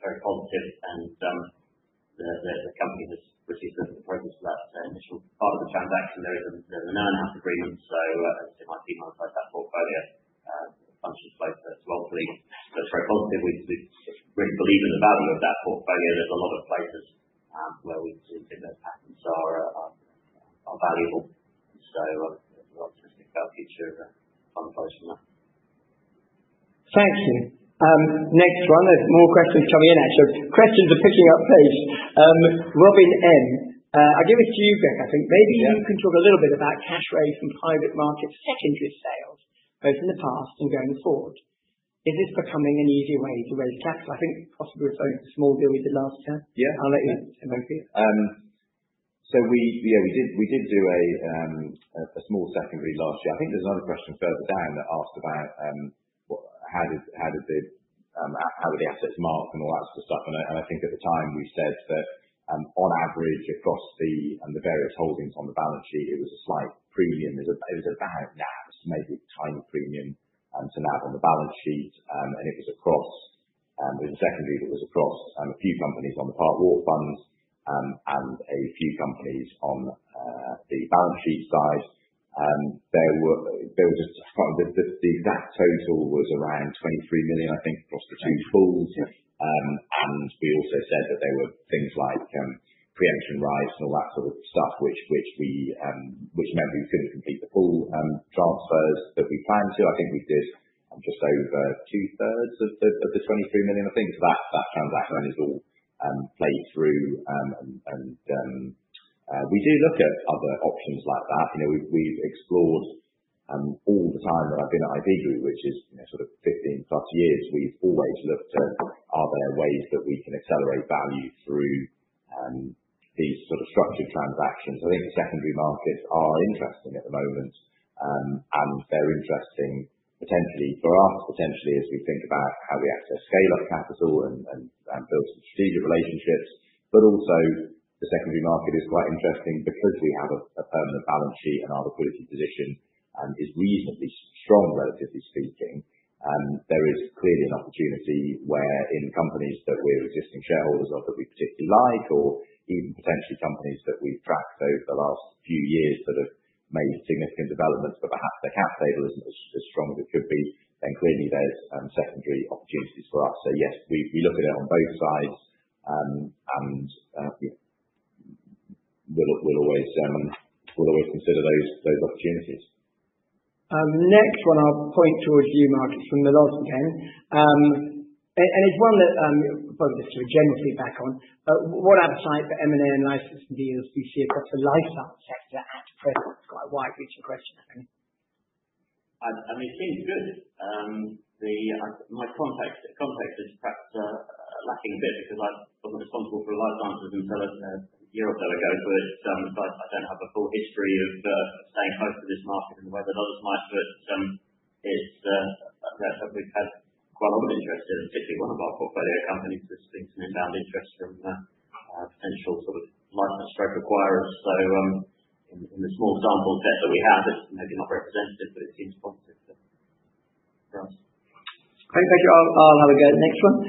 very positive, and the company has received the progress for that initial part of the transaction. There's an earn-out agreement, so Sim IP monetize that portfolio. Function flows to Ultraleap. So it's very positive. We really believe in the value of that portfolio. There's a lot of places where we think those patents are valuable. So we're optimistic about future fund flows from that. Thank you. Next one, there's more questions coming in actually. Questions are picking up pace. Robin M. I'll give it to you, Greg. I think maybe you can talk a little bit about cash raise from private market secondary sales, both in the past and going forward. Is this becoming an easier way to raise capital? I think possibly referring to the small deal we did last year. Yeah. I'll let you know. So we did do a small secondary last year. I think there's another question further down that asked about how were the assets marked and all that sort of stuff. And I think at the time we said that on average across the various holdings on the balance sheet, it was a slight premium. It was about NAV, maybe a tiny premium to NAV on the balance sheet, and it was across, it was a secondary that was across a few companies on the Part War funds and a few companies on the balance sheet side. There was just, the exact total was around 23 million, I think, across the two pools. And we also said that there were things like preemption rights and all that sort of stuff, which meant we couldn't complete the full transfers that we planned to. I think we did just over 2/3 of the 23 million. I think so that transaction is all played through, and we do look at other options like that. We've explored all the time that I've been at IP Group, which is sort of 15 plus years. We've always looked at, are there ways that we can accelerate value through these sort of structured transactions. I think the secondary markets are interesting at the moment, and they're interesting potentially for us, potentially as we think about how we access scale-up capital and build some strategic relationships, but also the secondary market is quite interesting because we have a permanent balance sheet and our liquidity position is reasonably strong, relatively speaking. There is clearly an opportunity where in companies that we're existing shareholders of that we particularly like, or even potentially companies that we've tracked over the last few years that have made significant developments, but perhaps their cap table isn't as strong as it could be, then clearly there's secondary opportunities for us. So yes, we look at it on both sides, and we'll always consider those opportunities. Next one I'll point towards you, Mark, it's from the Loz again. And it's one that, probably just a general feedback on, what appetite for M&A and licensing deals do you see across the life science sector at present? It's quite a wide-reaching question, I think. It seems good. My context is perhaps lacking a bit because I wasn't responsible for life sciences until a year or so ago, but I don't have a full history of staying close to this market in the way that others might. But we've had quite a lot of interest in, particularly one of our portfolio companies. There's been some inbound interest from potential sort of license acquirers. So in the small sample set that we have, it's maybe not representative, but it seems positive for us. Thank you. I'll have a go at the next one.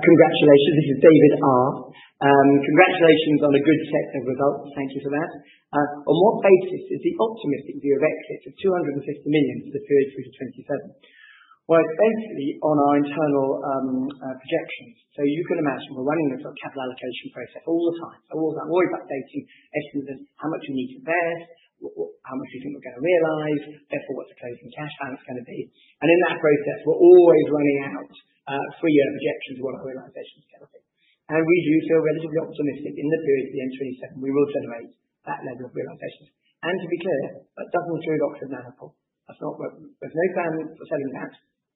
Congratulations. This is David R. Congratulations on a good set of results. Thank you for that. On what basis is the optimistic view of exits of 250 million for the period through to 27? Well, it's basically on our internal projections. So you can imagine we're running this sort of capital allocation process all the time. So we're always updating estimates of how much we need to invest, how much we think we're going to realise, therefore what's the closing cash balance going to be. And in that process, we're always running out 3-year projections of what our realisations are going to be. And we do feel relatively optimistic in the period to the end 27. We will generate that level of realisations. And to be clear, that doesn't include Oxford Nanopore. There's no plan for selling that.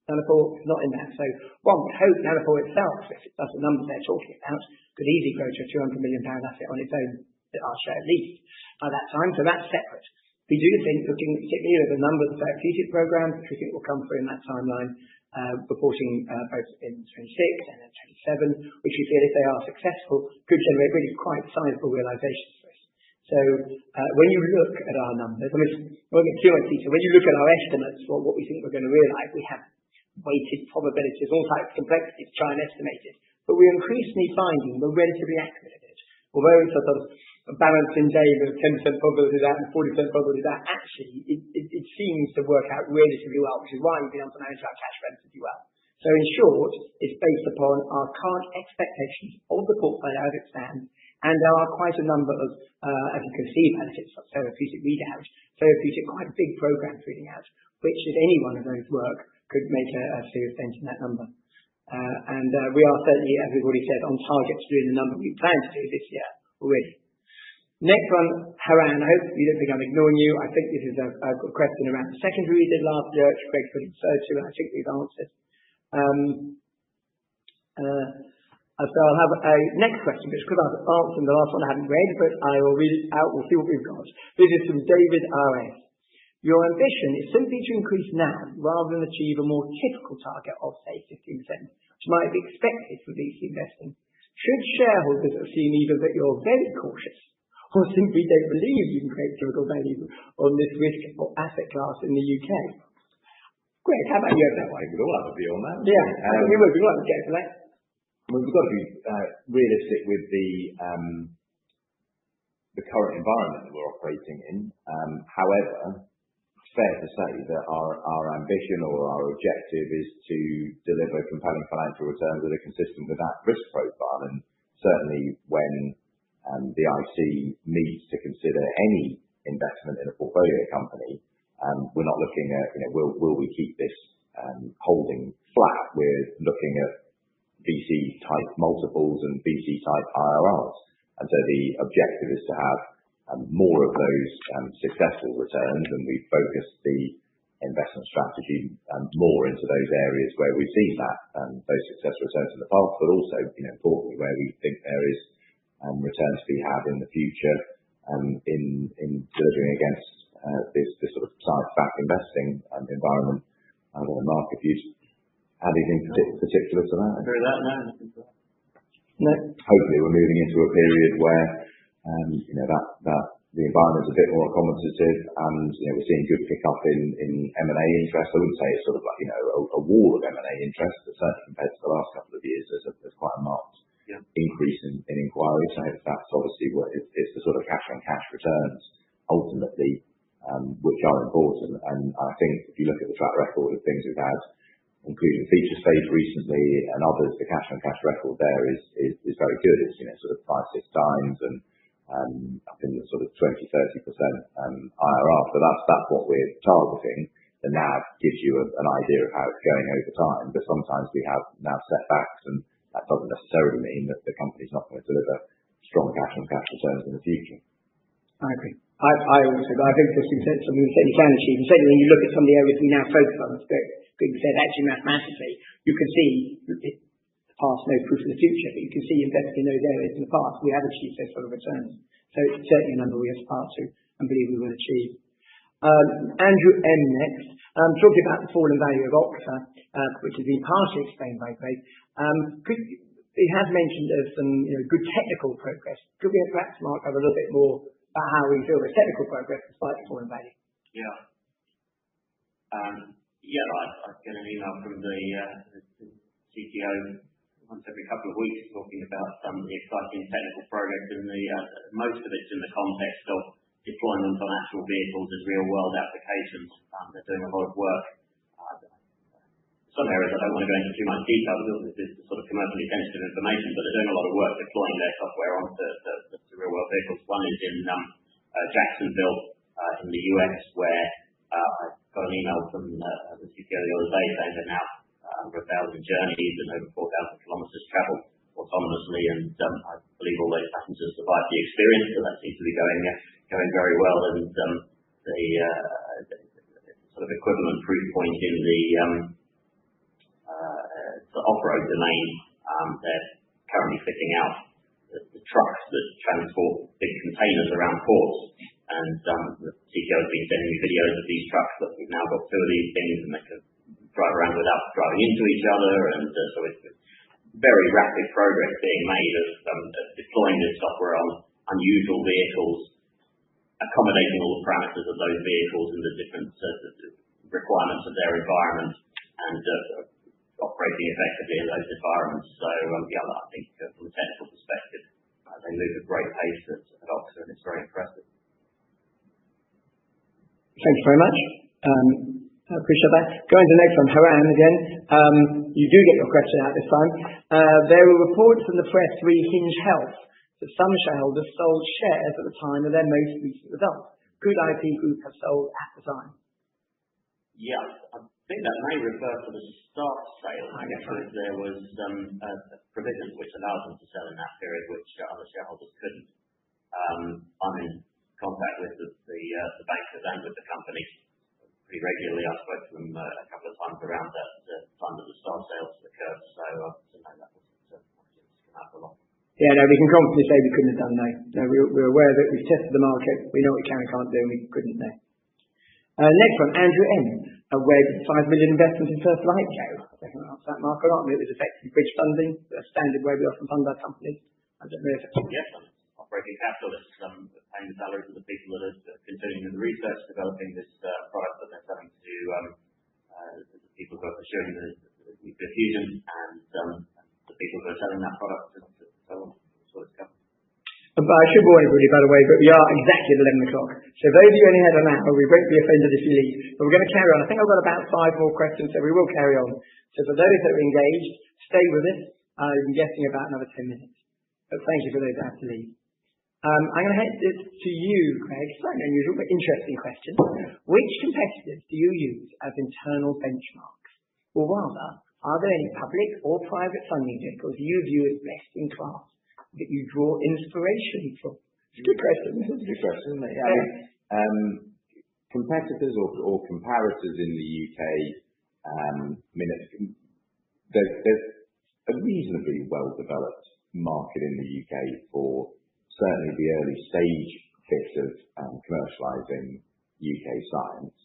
Nanopore is not in that. So one would hope Nanopore itself, if it does the numbers they're talking about, could easily grow to a £200 million asset on its own, our share at least, by that time. So that's separate. We do think, looking particularly at the number of therapeutic programs, which we think will come through in that timeline, reporting both in 26 and in 27, which we feel, if they are successful, could generate really quite sizable realisations for us. So when you look at our numbers, I mean, I won't get too much detail. When you look at our estimates for what we think we're going to realise, we have weighted probabilities, all types of complexities to try and estimate it. But we're increasingly finding we're relatively accurate at it. Although it's a sort of a balancing game of 10% probability that and 40% probability that, actually it seems to work out relatively well, which is why we've been able to manage our cash relatively well. So in short, it's based upon our current expectations of the portfolio as it stands, and there are quite a number of, as you can see, benefits of therapeutic quite big programs reading out, which if any one of those work could make a serious dent in that number. And we are certainly, as we've already said, on target to doing the number we plan to do this year already. Next one, Haran. I hope you don't think I'm ignoring you. I think this is a good question around the secondary we did last year, which Greg put referred to, and I think we've answered. So I'll have a next question, which because I've answered the last one I haven't read, but I will read it out. We'll see what we've got. This is from David R.S. Your ambition is simply to increase NAV rather than achieve a more typical target of, say, 15%, which might be expected for VC investing. Should shareholders assume either that you're very cautious or simply don't believe you can create typical value on this risk or asset class in the UK? Greg, how about you? I think we'd all have a view on that. Yeah, I think we would. We'd like to get to that. We've got to be realistic with the current environment that we're operating in. However, it's fair to say that our ambition or our objective is to deliver compelling financial returns that are consistent with that risk profile. And certainly when the IC needs to consider any investment in a portfolio company, we're not looking at, will we keep this holding flat? We're looking at VC-type multiples and VC-type IRRs. And so the objective is to have more of those successful returns, and we focus the investment strategy more into those areas where we've seen those successful returns in the past, but also, importantly, where we think there is returns to be had in the future in delivering against this sort of science-backed investing environment. I don't know, Mark, if you'd add anything particular to that? Agree with that, no. No. Hopefully we're moving into a period where that the environment's a bit more accommodative, and we're seeing good pick-up in M&A interest. I wouldn't say it's sort of like a wall of M&A interest, but certainly compared to the last couple of years, there's quite a marked increase in inquiries. So that's obviously it's the sort of cash-on-cash returns ultimately which are important. And I think if you look at the track record of things we've had, including Feature Space recently and others, the cash-on-cash record there is very good. It's sort of 5-6 times and up in the sort of 20-30% IRR. So that's what we're targeting. The NAV gives you an idea of how it's going over time, but sometimes we have NAV setbacks, and that doesn't necessarily mean that the company's not going to deliver strong cash-on-cash returns in the future. I agree. I think this is something we certainly can achieve. And certainly when you look at some of the areas we now focus on, as Greg said, actually mathematically, you can see the past no proof of the future, but you can see investing in those areas in the past, we have achieved those sort of returns. So it's certainly a number we aspire to and believe we will achieve. Andrew M. next, talking about the fall in value of Oxa, which has been partially explained by Greg. He has mentioned there's some good technical progress. Could we perhaps, Mark, have a little bit more about how we feel the technical progress despite the fall in value? Yeah. I get an email from the CTO once every couple of weeks talking about some of the exciting technical progress, and most of it's in the context of deployment on actual vehicles as real-world applications. They're doing a lot of work. Some areas I don't want to go into too much detail because this is sort of commercially sensitive information, but they're doing a lot of work deploying their software onto the real-world vehicles. One is in Jacksonville in the US, where I got an email from the CTO the other day saying that now over 1,000 journeys and over 4,000 kilometers traveled autonomously, and I believe all those passengers survived the experience, so that seems to be going very well. And the sort of equivalent proof point in the off-road domain, they're currently fitting out the trucks that transport big containers around ports, and the CTO has been sending me videos of these trucks that we've now got 2 of these things, and they can drive around without driving into each other, and so it's very rapid progress being made of deploying this software on unusual vehicles, accommodating all the parameters of those vehicles and the different requirements of their environment, and operating effectively in those environments. So I think from a technical perspective, they move at great pace at Oxa, and it's very impressive. Thank you very much. I appreciate that. Going to the next one, Haran again. You do get your question out this time. There were reports in the press re Hinge Health that some shareholders sold shares at the time of their most recent results. Could IP Group have sold at the time? Yeah, I think that may refer to the start sale, because there was provisions which allowed them to sell in that period, which other shareholders couldn't. I'm in contact with the bankers and with the company pretty regularly. I spoke to them a couple of times around that time that the start sales occurred, so no, that wasn't come out for long. Yeah, no, we can confidently say we couldn't have done, no. No, we're aware of it, we've tested the market, we know what we can and can't do, and we couldn't, no. Next one, Andrew M. Where did 5 million investment in First Light go? I don't know if that Mark or not. It was effectively bridge funding, a standard way we often fund our companies. I don't know if it's... Yes, operating capital is paying the salaries of the people that are continuing in the research, developing this product that they're selling to people who are pursuing the nuclear fusion and the people who are selling that product and so on. That's what it's covered. But I should warn everybody, by the way, but we are exactly at 11 o'clock. So those of you only had an hour, we won't be offended if you leave. But we're going to carry on. I think I've got about 5 more questions, so we will carry on. So for those that are engaged, stay with us. I'm guessing about another 10 minutes. But thank you for those that have to leave. I'm going to head this to you, Greg. Slightly unusual, but interesting question. Which competitors do you use as internal benchmarks? Or rather, are there any public or private funding vehicles you view as best in class that you draw inspiration from? It's a good question. It's a good question, isn't it? Yeah. Competitors or comparators in the UK, there's a reasonably well-developed market in the UK for certainly the early stage bit of commercialising UK science.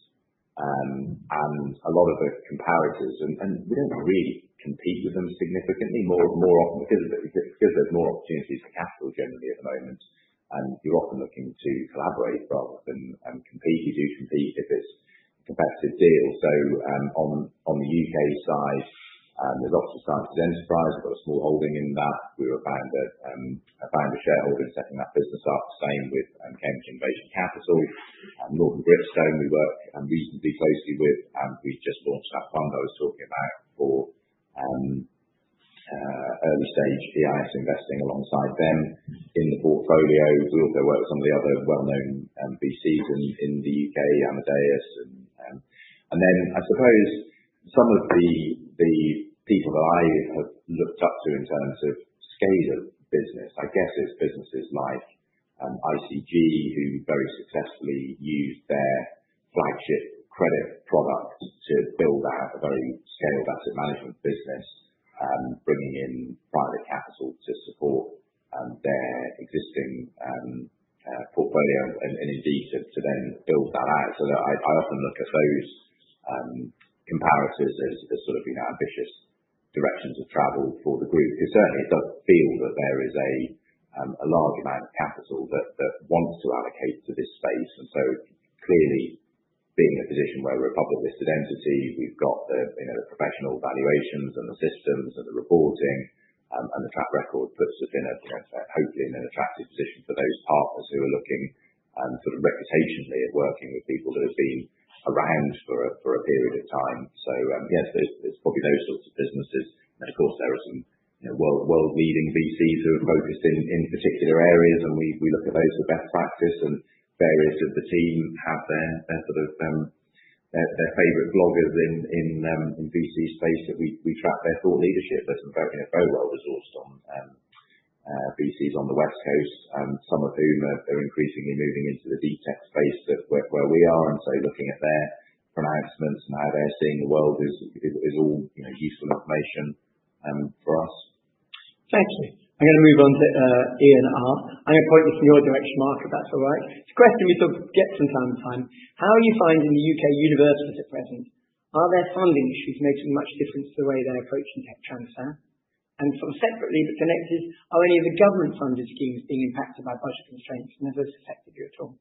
And a lot of the comparators, and we don't really compete with them significantly, more often because there's more opportunities for capital generally at the moment, and you're often looking to collaborate rather than compete. You do compete if it's a competitive deal. So on the UK side, there's Oxford Sciences Enterprise. We've got a small holding in that. We were a founder shareholder in setting that business up. Same with Cambridge Innovation Capital. Northern Gritstone we work reasonably closely with, and we just launched that fund I was talking about for early stage EIS investing alongside them in the portfolio. We also work with some of the other well-known VCs in the UK, Amadeus, and then I suppose some of the people that I have looked up to in terms of scale of business, I guess it's businesses like ICG, who very successfully used their flagship credit product to build out a very scaled asset management business, bringing in private capital to support their existing portfolio and indeed to then build that out. So that I often look at those comparators as sort of ambitious directions of travel for the group. Because certainly it does feel that there is a large amount of capital that wants to allocate to this space, and so clearly being in a position where we're a public listed entity, we've got the professional valuations and the systems and the reporting and the track record puts us in hopefully in an attractive position for those partners who are looking sort of reputationally at working with people that have been around for a period of time. So yes, there's probably those sorts of businesses, and of course there are some world leading VCs who are focused in particular areas, and we look at those for best practice, and various of the team have their sort of their favourite bloggers in VC space that we track their thought leadership. There's some very well resourced on VCs on the West Coast, some of whom are increasingly moving into the deep tech space where we are, and so looking at their pronouncements and how they're seeing the world is all useful information for us. Thank you. I'm going to move on to Ian R. I'm going to point this in your direction, Mark, if that's all right. It's a question we sort of get from time to time. How are you finding the UK universities at present? Are their funding issues making much difference to the way they're approaching tech transfer? And sort of separately but connected, are any of the government-funded schemes being impacted by budget constraints, and have those affected you at all?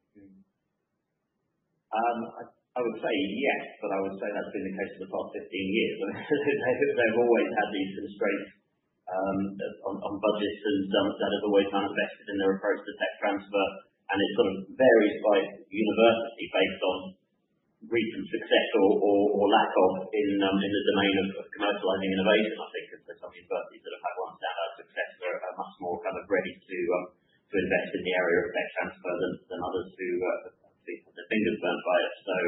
I would say yes, but I would say that's been the case for the past 15 years. They've always had these constraints on budgets, and that has always manifested in their approach to tech transfer, and it sort of varies by university based on recent success or lack of in the domain of commercialising innovation. I think there's some universities that have had one standout success are much more kind of ready to invest in the area of tech transfer than others who have their fingers burnt by it. So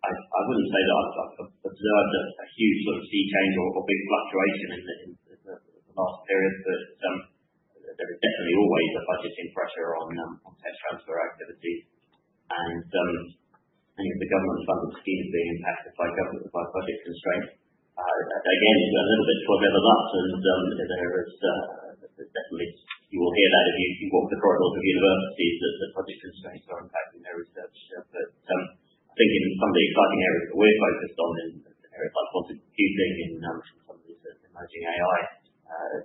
I wouldn't say that I've observed a huge sort of sea change or big fluctuation in the last period, but there is definitely always a budgeting pressure on tech transfer activities, and any of the government-funded schemes being impacted by budget constraints. Again, a little bit for the luck, and there's definitely, you will hear that if you walk the corridors of universities, that the budget constraints are impacting their research. But I think in some of the exciting areas that we're focused on, in areas like quantum computing, in some of these emerging AI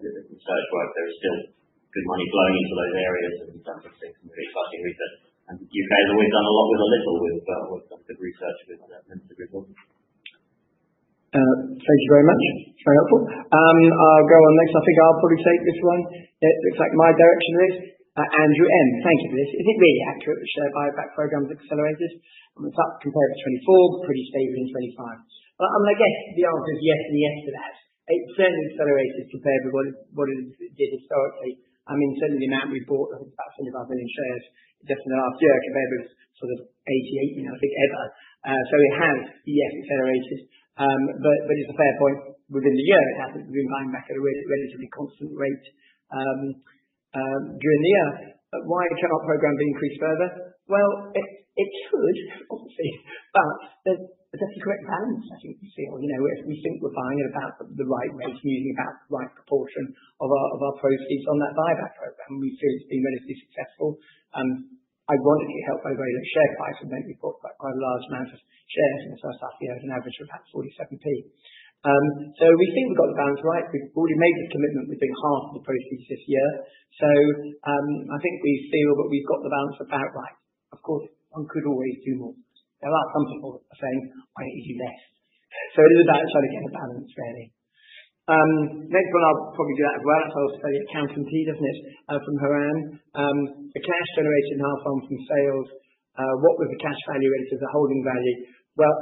research work, there is still good money flowing into those areas, and some really exciting research. And the UK has always done a lot with a little, with some good research with limited resources. Thank you very much. It's very helpful. I'll go on next. I think I'll probably take this one. It looks like my direction is. Andrew M. Thank you for this. Is it really accurate that share buyback programs accelerated? It's up compared to 24, pretty stable in 25. Well, I guess the answer is yes and yes to that. It certainly accelerated compared with what it did historically. Certainly the amount we bought, I think about 75 million shares just in the last year compared with sort of 88, I think ever. So it has, yes, accelerated. But it's a fair point. Within the year, it hasn't been buying back at a relatively constant rate during the year. But why cannot program be increased further? Well, it could, obviously, but there's a correct balance, I think, we feel. If we think we're buying at about the right rate and using about the right proportion of our proceeds on that buyback program, we feel it's been relatively successful. Ironically, helped by very low share price, and then we bought quite a large amount of shares in the first half of the year at an average of about 47p. So we think we've got the balance right. We've already made the commitment we're doing half of the proceeds this year. So I think we feel that we've got the balance about right. Of course, one could always do more. There are some people that are saying, why don't you do less? So it is about trying to get a balance, really. Next one, I'll probably do that as well. That's also fairly accountancy, doesn't it? From Haran. The cash generated in half on from sales. What was the cash value relative to the holding value? Well,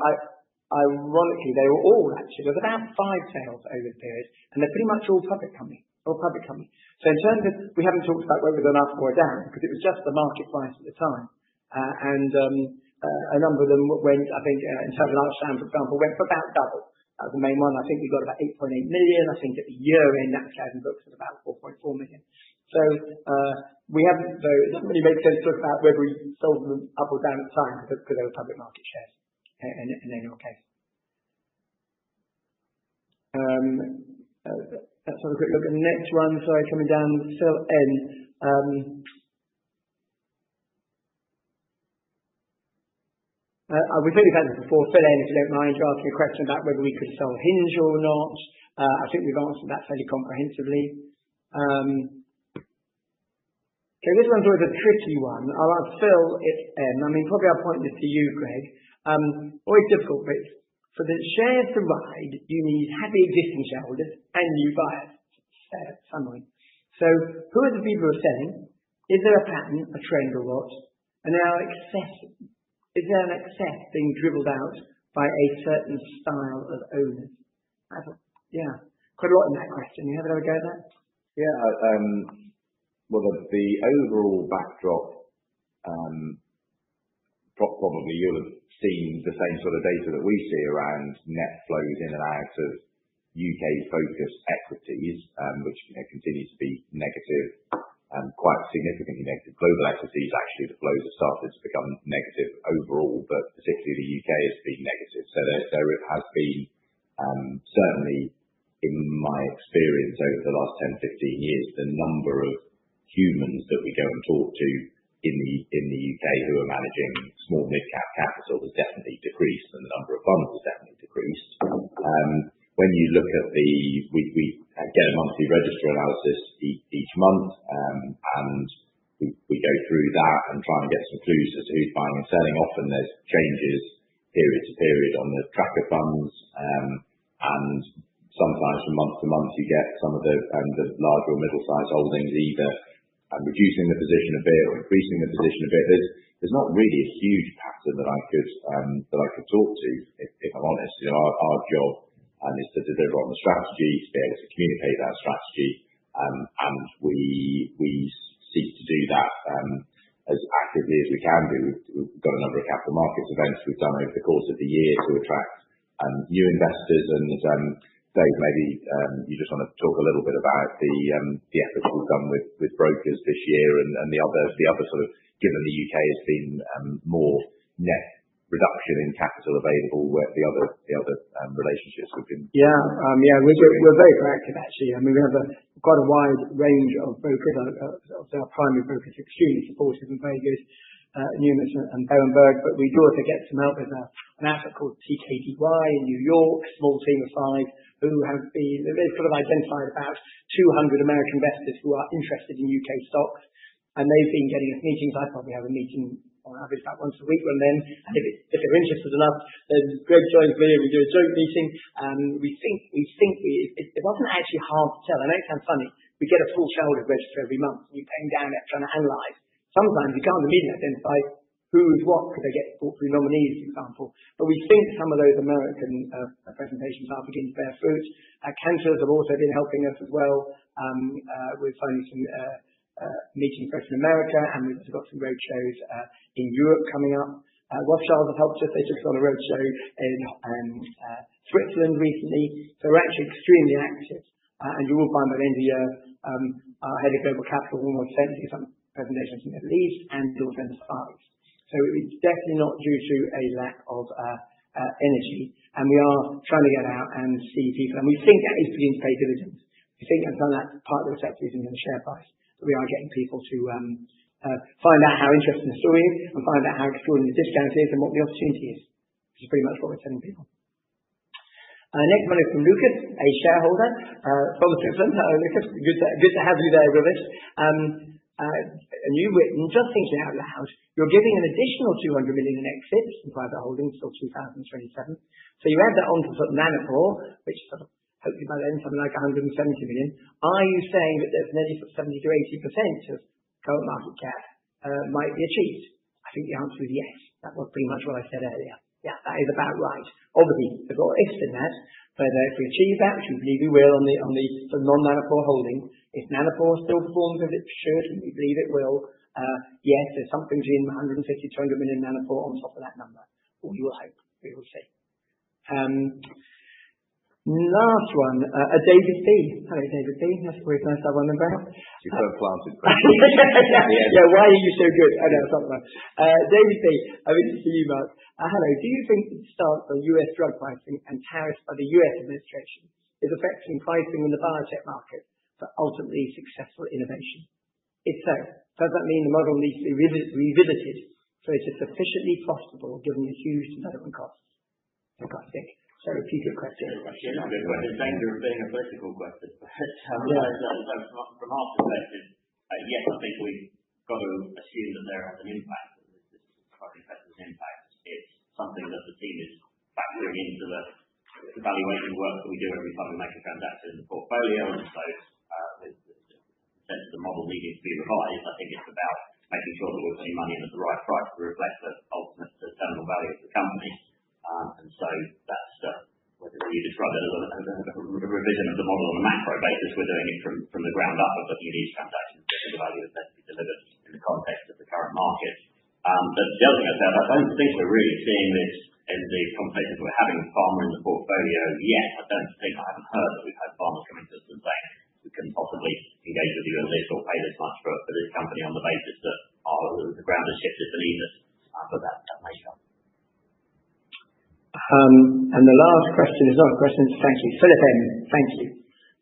ironically, they were all actually, there was about 5 sales over the period, and they're pretty much all public company. So in terms of, we haven't talked about whether they're up or down, because it was just the market price at the time. A number of them went, I think, in terms of Arsham, for example, went for about double. That was the main one. I think we got about 8.8 million. I think at the year end, that was in books at about 4.4 million. So we haven't, though, it doesn't really make sense to talk about whether we sold them up or down at the time, because they were public market shares in any case. Let's have a quick look at the next one. Sorry, coming down, still N. We've already had this before. Fill in, if you don't mind, you're asking a question about whether we could sell Hinge or not. I think we've answered that fairly comprehensively. Okay, this one's always a tricky one. I'll ask Phil if probably I'll point this to you, Greg. Always difficult, but for the shares to ride, you need happy existing shareholders and new buyers. Summary. So who are the people who are selling? Is there a pattern, a trend or what? And is there an excess being dribbled out by a certain style of owners? Quite a lot in that question. You have a go at that? Yeah, well, the overall backdrop, probably you'll have seen the same sort of data that we see around net flows in and out of UK-focused equities, which continues to be negative, quite significantly negative. Global equities, actually, the flows have started to become negative overall, but particularly the UK has been negative. So there has been, certainly in my experience over the last 10, 15 years, the number of humans that we go and talk to in the UK who are managing small mid-cap capital has definitely decreased, and the number of funds has definitely decreased. When you look at we get a monthly register analysis each month, and we go through that and try and get some clues as to who's buying and selling. Often there's changes period to period on the tracker funds, and sometimes from month to month you get some of the larger or middle-sized holdings either reducing the position a bit or increasing the position a bit. There's not really a huge pattern that I could talk to, if I'm honest. Our job is to deliver on the strategy, to be able to communicate that strategy, and we seek to do that as actively as we can do. We've got a number of capital markets events we've done over the course of the year to attract new investors, and Dave, maybe you just want to talk a little bit about the efforts we've done with brokers this year, and the other sort of, given the UK has been more net reduction in capital available, where the other relationships we've been. We're very proactive actually. We have quite a wide range of brokers. Our primary brokers are extremely supportive and very good, Numis and Berenberg, but we do also get some help with an outfit called TKDY in New York, small team of 5 who they've sort of identified about 200 American investors who are interested in UK stocks, and they've been getting us meetings. I probably have a meeting on average about once a week run them. And if they're interested enough, then Greg joins me and we do a joint meeting. It wasn't actually hard to tell. I know it sounds funny. We get a full shareholder register every month. We pay down that trying to analyse. Sometimes you can't immediately identify who is what because they get brought through nominees, for example. But we think some of those American presentations are beginning to bear fruit. Cancers have also been helping us as well. We're finding some meetings both in America, and we've also got some roadshows in Europe coming up. Rothschild have helped us. They took us on a roadshow in Switzerland recently. So we're actually extremely active. And you will find by the end of the year, our head of global capital will most certainly do some presentations in the Middle East and also in the Far East. So it's definitely not due to a lack of energy. And we are trying to get out and see people. And we think that is beginning to pay dividends. We think that's part of the effect is in the share price. That we are getting people to find out how interesting the story is and find out how extraordinary the discount is and what the opportunity is, which is pretty much what we're telling people. Next one is from Lucas, a shareholder from Switzerland. Hello, Lucas. Good to have you there with us. And you've written, just thinking out loud, you're giving an additional 200 million in exits in private holdings till 2027. So you add that on to sort of Nanopore, which is sort of hopefully by then something like 170 million. Are you saying that there's nearly 70 to 80% of current market cap might be achieved? I think the answer is yes. That was pretty much what I said earlier. Yeah, that is about right. Obviously, there's a lot of ifs in that, but if we achieve that, which we believe we will on the sort of non-Nanopore holding, if Nanopore still performs as it should, and we believe it will, yes, there's something between 150 to 200 million Nanopore on top of that number. Or we will hope. We will see. Last one, David B. Hello, David B. That's always nice to have one number out. Superb planted. Yeah, why are you so good? I know, it's not one. David B. I'm interested in you, Mark. Hello, do you think that the stance on US drug pricing and tariffs by the US administration is affecting pricing in the biotech market for ultimately successful innovation? If so, does that mean the model needs to be revisited so it is sufficiently profitable given the huge development costs? I think. So repeat your question. It's a danger of being a political question. From our perspective, yes, I think we've got to assume that there is an impact. This pricing factor's impact. It's something that the team is factoring into the evaluation work that we do every time we make a transaction in the portfolio. And so, with the sense of the model needing to be revised, I think it's about making sure that we're putting money in at the right price to reflect the ultimate terminal value of the company. And so that's whether you describe it as a revision of the model on a macro basis, we're doing it from the ground up and looking at each transaction to the value that's best to be delivered in the context of the current market. But the other thing I said, I don't think we're really seeing this in the conversations we're having with pharma in the portfolio yet. I haven't heard that we've had farmers coming to us and saying we couldn't possibly engage with you on this or pay this much for this company on the basis that the ground has shifted beneath us. But that may come. And the last question is not a question, it's thank you. Philip M. Thank you.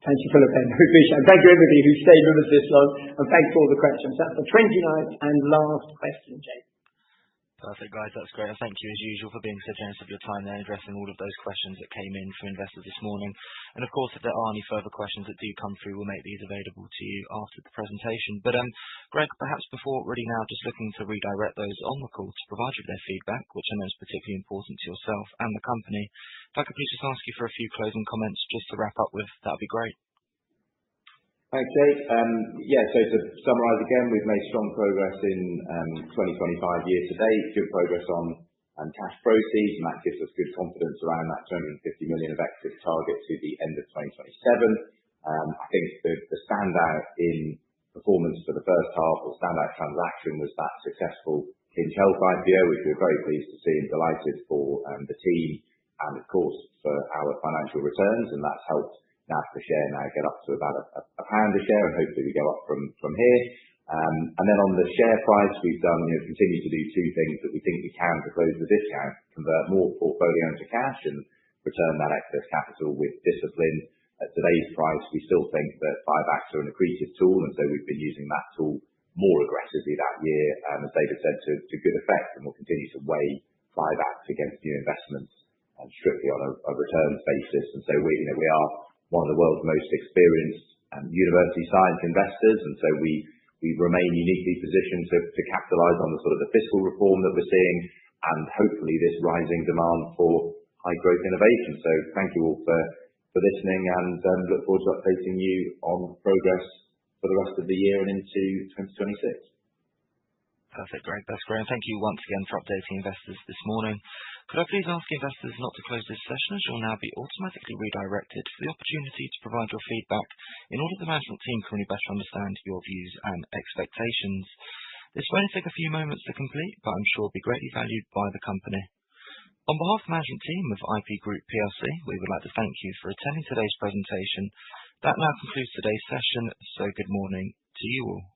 Thank you, Philip M. We appreciate it. Thank you, everybody who stayed with us this long, and thanks for all the questions. That's the 29th and last question, Jake. Perfect, guys. That's great. And thank you, as usual, for being so generous of your time there and addressing all of those questions that came in from investors this morning. And, of course, if there are any further questions that do come through, we'll make these available to you after the presentation. But, Greg, perhaps before really now just looking to redirect those on the call to provide you with their feedback, which I know is particularly important to yourself and the company, if I could please just ask you for a few closing comments just to wrap up with, that would be great. Thanks, Jake. So to summarise again, we've made strong progress in 2025 year to date, good progress on cash proceeds, and that gives us good confidence around that 250 million of exit target to the end of 2027. I think the standout in performance for the first half, or standout transaction, was that successful Hinge Health IPO, which we're very pleased to see and delighted for the team and, of course, for our financial returns, and that's helped NAV per share now get up to about a pound a share, and hopefully we go up from here. And then on the share price, we've continued to do two things that we think we can to close the discount: convert more portfolio into cash and return that excess capital with discipline. At today's price, we still think that buybacks are an accretive tool, and so we've been using that tool more aggressively that year, as David said, to good effect, and we'll continue to weigh buybacks against new investments strictly on a returns basis. And so we are one of the world's most experienced university science investors, and so we we remain uniquely positioned to capitalise on the sort of the fiscal reform that we're seeing, and hopefully this rising demand for high growth innovation. So thank you all for listening, and look forward to updating you on progress for the rest of the year and into 2026. Perfect, Greg. That's great. And thank you once again for updating investors this morning. Could I please ask investors not to close this session, as you'll now be automatically redirected for the opportunity to provide your feedback in order the management team can really better understand your views and expectations. This will only take a few moments to complete, but I'm sure will be greatly valued by the company. On behalf of the management team of IP Group PLC, we would like to thank you for attending today's presentation. That now concludes today's session, so good morning to you all.